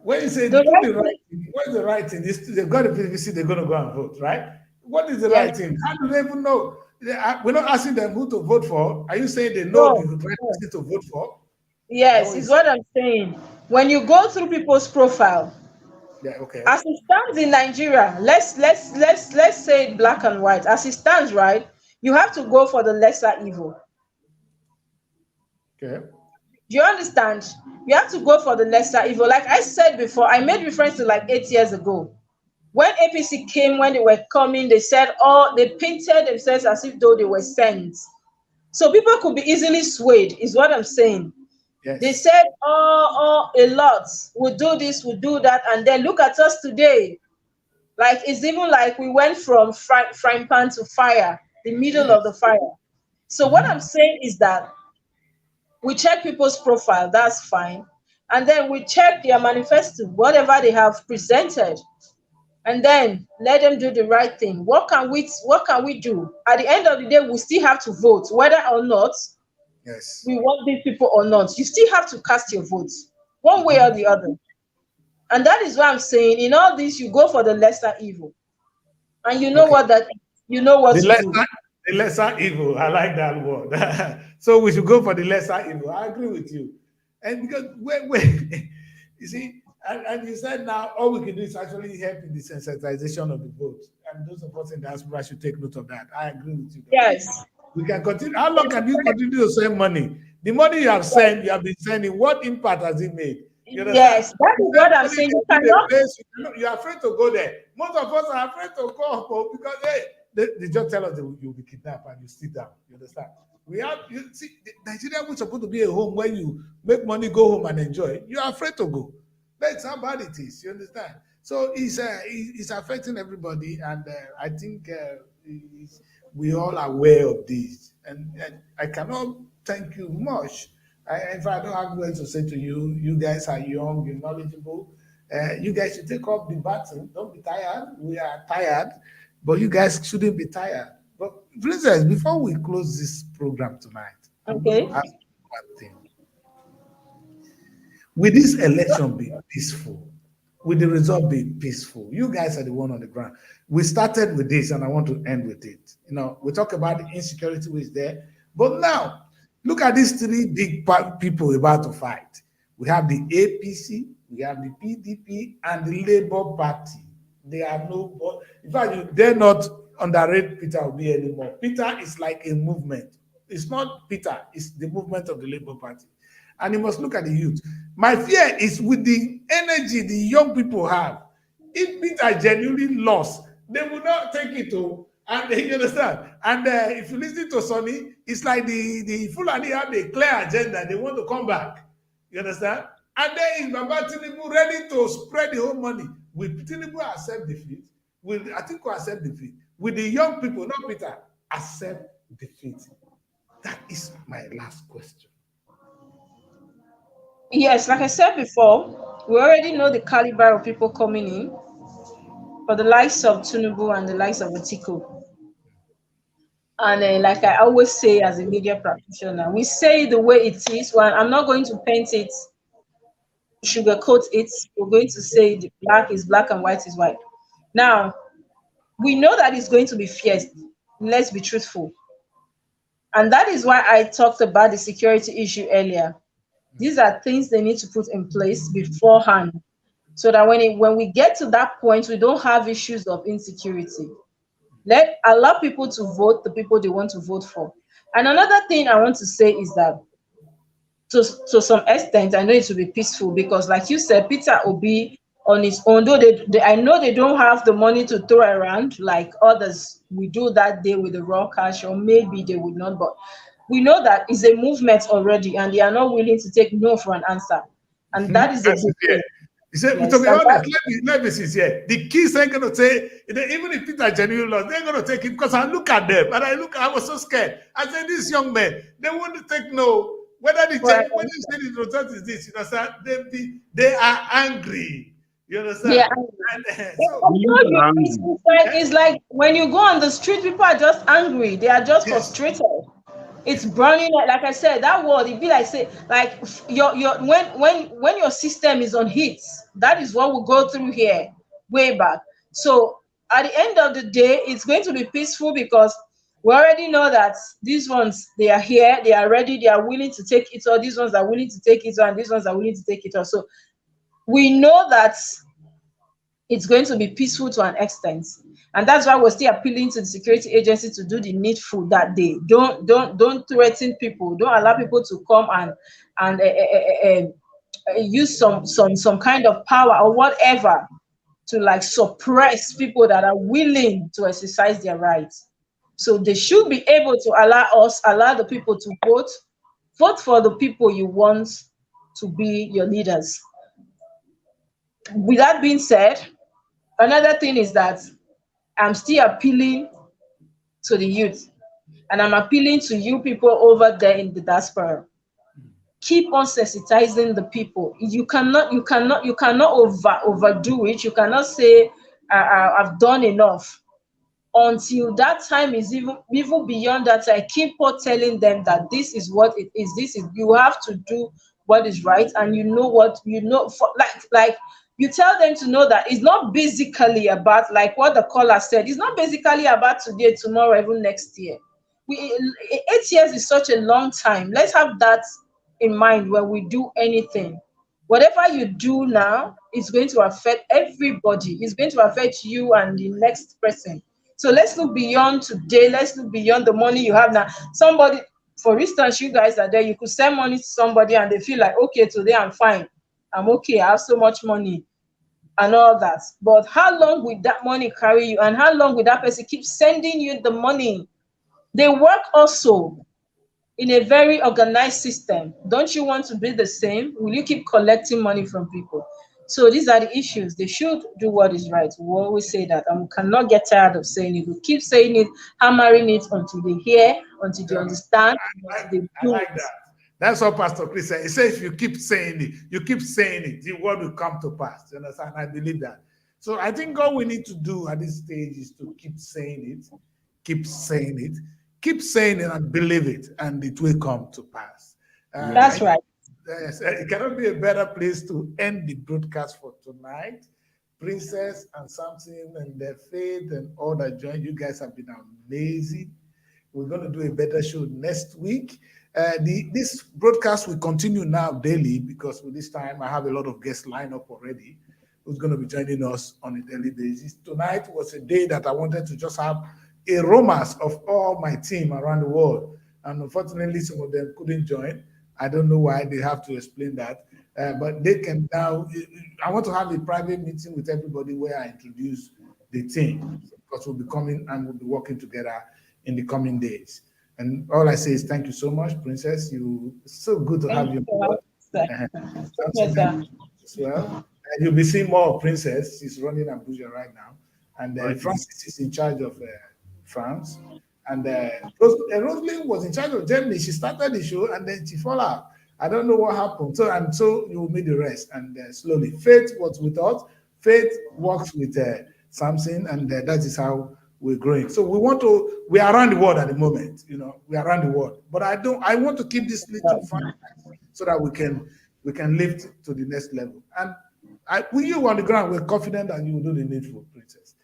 When you say The do right the thing. right thing, what is the right thing? They've got the PVC, they're going to go and vote, right? What is the Yes. right thing? How do they even know? We're not asking them who to vote for. Are you saying they know No, the right no. person to vote for? Yes, is what I'm saying. When you go through people's profile, Yeah, okay. as it stands in Nigeria, let's say it black and white. As it stands, right, you have to go for the lesser evil. Okay. Do you understand? You have to go for the lesser evil. Like I said before, I made reference to like 8 years ago. When APC came, when they were coming, they said, oh, they painted themselves as if though they were saints. So people could be easily swayed, is what I'm saying. Yes. They said, a lot. We'll do this, we'll do that. And then look at us today. Like, it's even like we went from frying pan to fire, the middle of the fire. So what I'm saying is that we check people's profile, that's fine. And then we check their manifesto, whatever they have presented. And then let them do the right thing. What can we do? At the end of the day, we still have to vote, whether or not Yes. we want these people or not. You still have to cast your votes. one way or the other. And that is why I'm saying, in all this, you go for the lesser evil. And you know Okay. what that you know what The to do. lesser evil. I like that word. So we should go for the lesser evil. I agree with you. And because when you see, and you said now all we can do is actually help in the sensitization of the vote. And those of us in diaspora should take note of that. I agree with you. Yes. We can continue. How long can you continue to send money? The money you have sent, you have been sending, what impact has it made? You understand? Yes, that is what I'm saying. You cannot. You're afraid to go there. Most of us are afraid to go because they just tell us you'll be kidnapped and you sit down. You understand? We have, you see, Nigeria was supposed to be a home where you make money, go home and enjoy. You're afraid to go. That's how bad it is. You understand? So it's affecting everybody, and I think we all are aware of this. And I cannot thank you much. If I don't have words to say to you, you guys are young, you're knowledgeable. You guys should take up the battle. Don't be tired. We are tired, but you guys shouldn't be tired. But Princess, before we close this program tonight, I'm going Okay. to ask you one thing. Will this election be peaceful? Will the result be peaceful? You guys are the one on the ground. We started with this, and I want to end with it. We talk about the insecurity which is there, but now look at these three big people about to fight. We have the APC, we have the PDP, and the Labour Party. They are no, in fact, they're not underrate Peter Obi anymore. Peter is like a movement. It's not Peter, it's the movement of the Labour Party. And you must look at the youth. My fear is with the energy the young people have. If Peter genuinely lost, they will not take it to. And you understand? And if you listen to Sonny, it's like the Fulani have a clear agenda. They want to come back. You understand? And then is Baba Tinubu ready to spread the whole money? Will Tinubu accept defeat? Will Atiku accept defeat? Will the young people, not Peter, accept defeat? That is my last question. Yes, like I said before, we already know the caliber of people coming in for the likes of Tinubu and the likes of Atiku. And like I always say as a media practitioner, we say the way it is. Well, I'm not going to paint it, sugarcoat it. We're going to say the black is black and white is white. Now, we know that it's going to be fierce. Let's be truthful. And that is why I talked about the security issue earlier. These are things they need to put in place beforehand, so that when we get to that point, we don't have issues of insecurity. Allow people to vote the people they want to vote for. And another thing I want to say is that to some extent, I know it will be peaceful because, like you said, Peter Obi on his own, though I know they don't have the money to throw around like others we do that day with the raw cash, or maybe they would not, but we know that it's a movement already and they are not willing to take no for an answer. And that is a good thing. He said, Yes, to be honest, let me see here. The kids ain't going to say, even if Peter genuinely lost, they're going to take it because I look at them and I was so scared. I said, these young men, they won't take no. Whether they when they say the result is this, you understand? They are angry. You understand? Yeah. So, it's like when you go on the street, people are just angry. They are just frustrated. It's burning. Like I said, that word, it be like say, like your when your system is on heat, that is what we go through here way back. So at the end of the day, it's going to be peaceful because we already know that these ones, they are here, they are ready, they are willing to take it, or these ones are willing to take it, and these ones are willing to take it. Or so we know that it's going to be peaceful to an extent. And that's why we're still appealing to the security agency to do the needful that day. Don't threaten people. Don't allow people to come and use some kind of power or whatever to like suppress people that are willing to exercise their rights. So they should be able to allow the people to vote for the people you want to be your leaders. With that being said, another thing is that I'm still appealing to the youth, and I'm appealing to you people over there in the diaspora. Keep on sensitizing the people. You cannot overdo it. You cannot say I've done enough until that time is even beyond that. I keep on telling them that this is what it is. You have to do what is right, and you know what you know. Like you tell them to know that it's not basically about, like what the caller said. It's not basically about today, tomorrow, even next year. 8 years is such a long time. Let's have that in mind when we do anything. Whatever you do now is going to affect everybody. It's going to affect you and the next person. So let's look beyond today. Let's look beyond the money you have now. Somebody, for instance, you guys are there, you could send money to somebody and they feel like, okay, today I'm fine. I'm okay. I have so much money and all that. But how long will that money carry you? And how long will that person keep sending you the money? They work also in a very organized system. Don't you want to be the same? Will you keep collecting money from people? So these are the issues. They should do what is right. We always say that, and we cannot get tired of saying it. We keep saying it, hammering it until they hear, until they understand, until they do. I like that. That's what Pastor Chris said. He says, if you keep saying it, the word will come to pass. You understand? I believe that. So I think all we need to do at this stage is to keep saying it, keep saying it and believe it, and it will come to pass. That's right. Yes, it cannot be a better place to end the broadcast for tonight. Princess and Samson and their faith and all that joined, you guys have been amazing. We're going to do a better show next week. This broadcast will continue now daily, because with this time I have a lot of guests lined up already who's going to be joining us on a daily basis. Tonight was a day that I wanted to just have a romance of all my team around the world. And unfortunately, some of them couldn't join. I don't know why. They have to explain that. But they can now. I want to have a private meeting with everybody where I introduce the team, because we'll be coming and we'll be working together in the coming days. And all I say is thank you so much, Princess. It's so good to have you. Yes, sir. As well. And you'll be seeing more of Princess. She's running Abuja right now. And Francis is in charge of France. And Rosalind was in charge of Germany. She started the show and then she fell out. I don't know what happened. So you will meet the rest. And slowly, Faith was with us. Faith works with Samson, and that is how we're growing. So we are around the world at the moment. We are around the world. But I want to keep this little fun so that we can lift to the next level. And with you on the ground, we're confident that you will do the needful, Princess.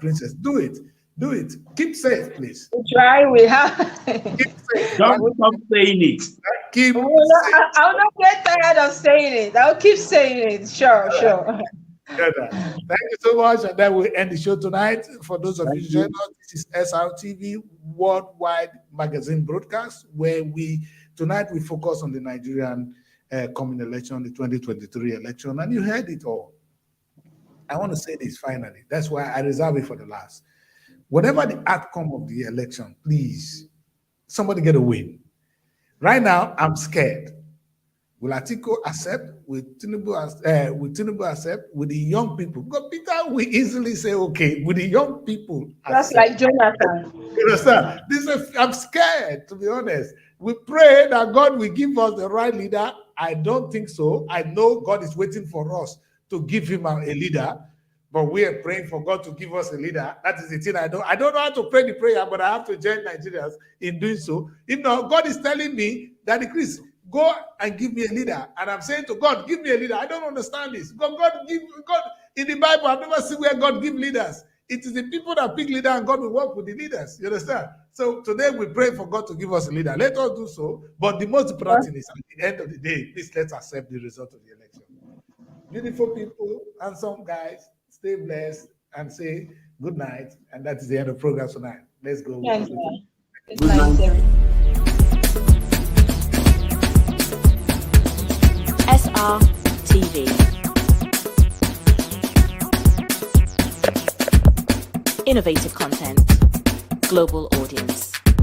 Princess, do it. Do it. Keep safe, please. We try. We have. Keep safe. Don't stop saying it. Keep I will not get tired of saying it. I'll keep saying it. Sure. Thank you so much. And then we'll end the show tonight. For those of you who joined us, this is Srtv Worldwide Magazine Broadcast, where tonight we focus on the Nigerian coming election, the 2023 election. And you heard it all. I want to say this finally. That's why I reserve it for the last. Whatever the outcome of the election, please, somebody get a win. Right now, I'm scared. Will Atiku accept? Will Tinubu accept? Will the young people? Because Peter will easily say, okay, will the young people That's accept? like Jonathan. You understand? I'm scared, to be honest. We pray that God will give us the right leader. I don't think so. I know God is waiting for us to give him a leader. But we are praying for God to give us a leader. That is the thing I don't know how to pray the prayer, but I have to join Nigerians in doing so. God is telling me that Chris, go and give me a leader. And I'm saying to God, give me a leader. I don't understand this. God in the Bible, I've never seen where God gives leaders. It is the people that pick leader and God will work with the leaders. You understand? So today we pray for God to give us a leader. Let us do so. But the most important thing is at the end of the day, please let's accept the result of the election. Beautiful people, handsome guys. Stay blessed and say good night. And that is the end of the program tonight. Let's go. Good Good night. Srtv. Innovative content. Global audience.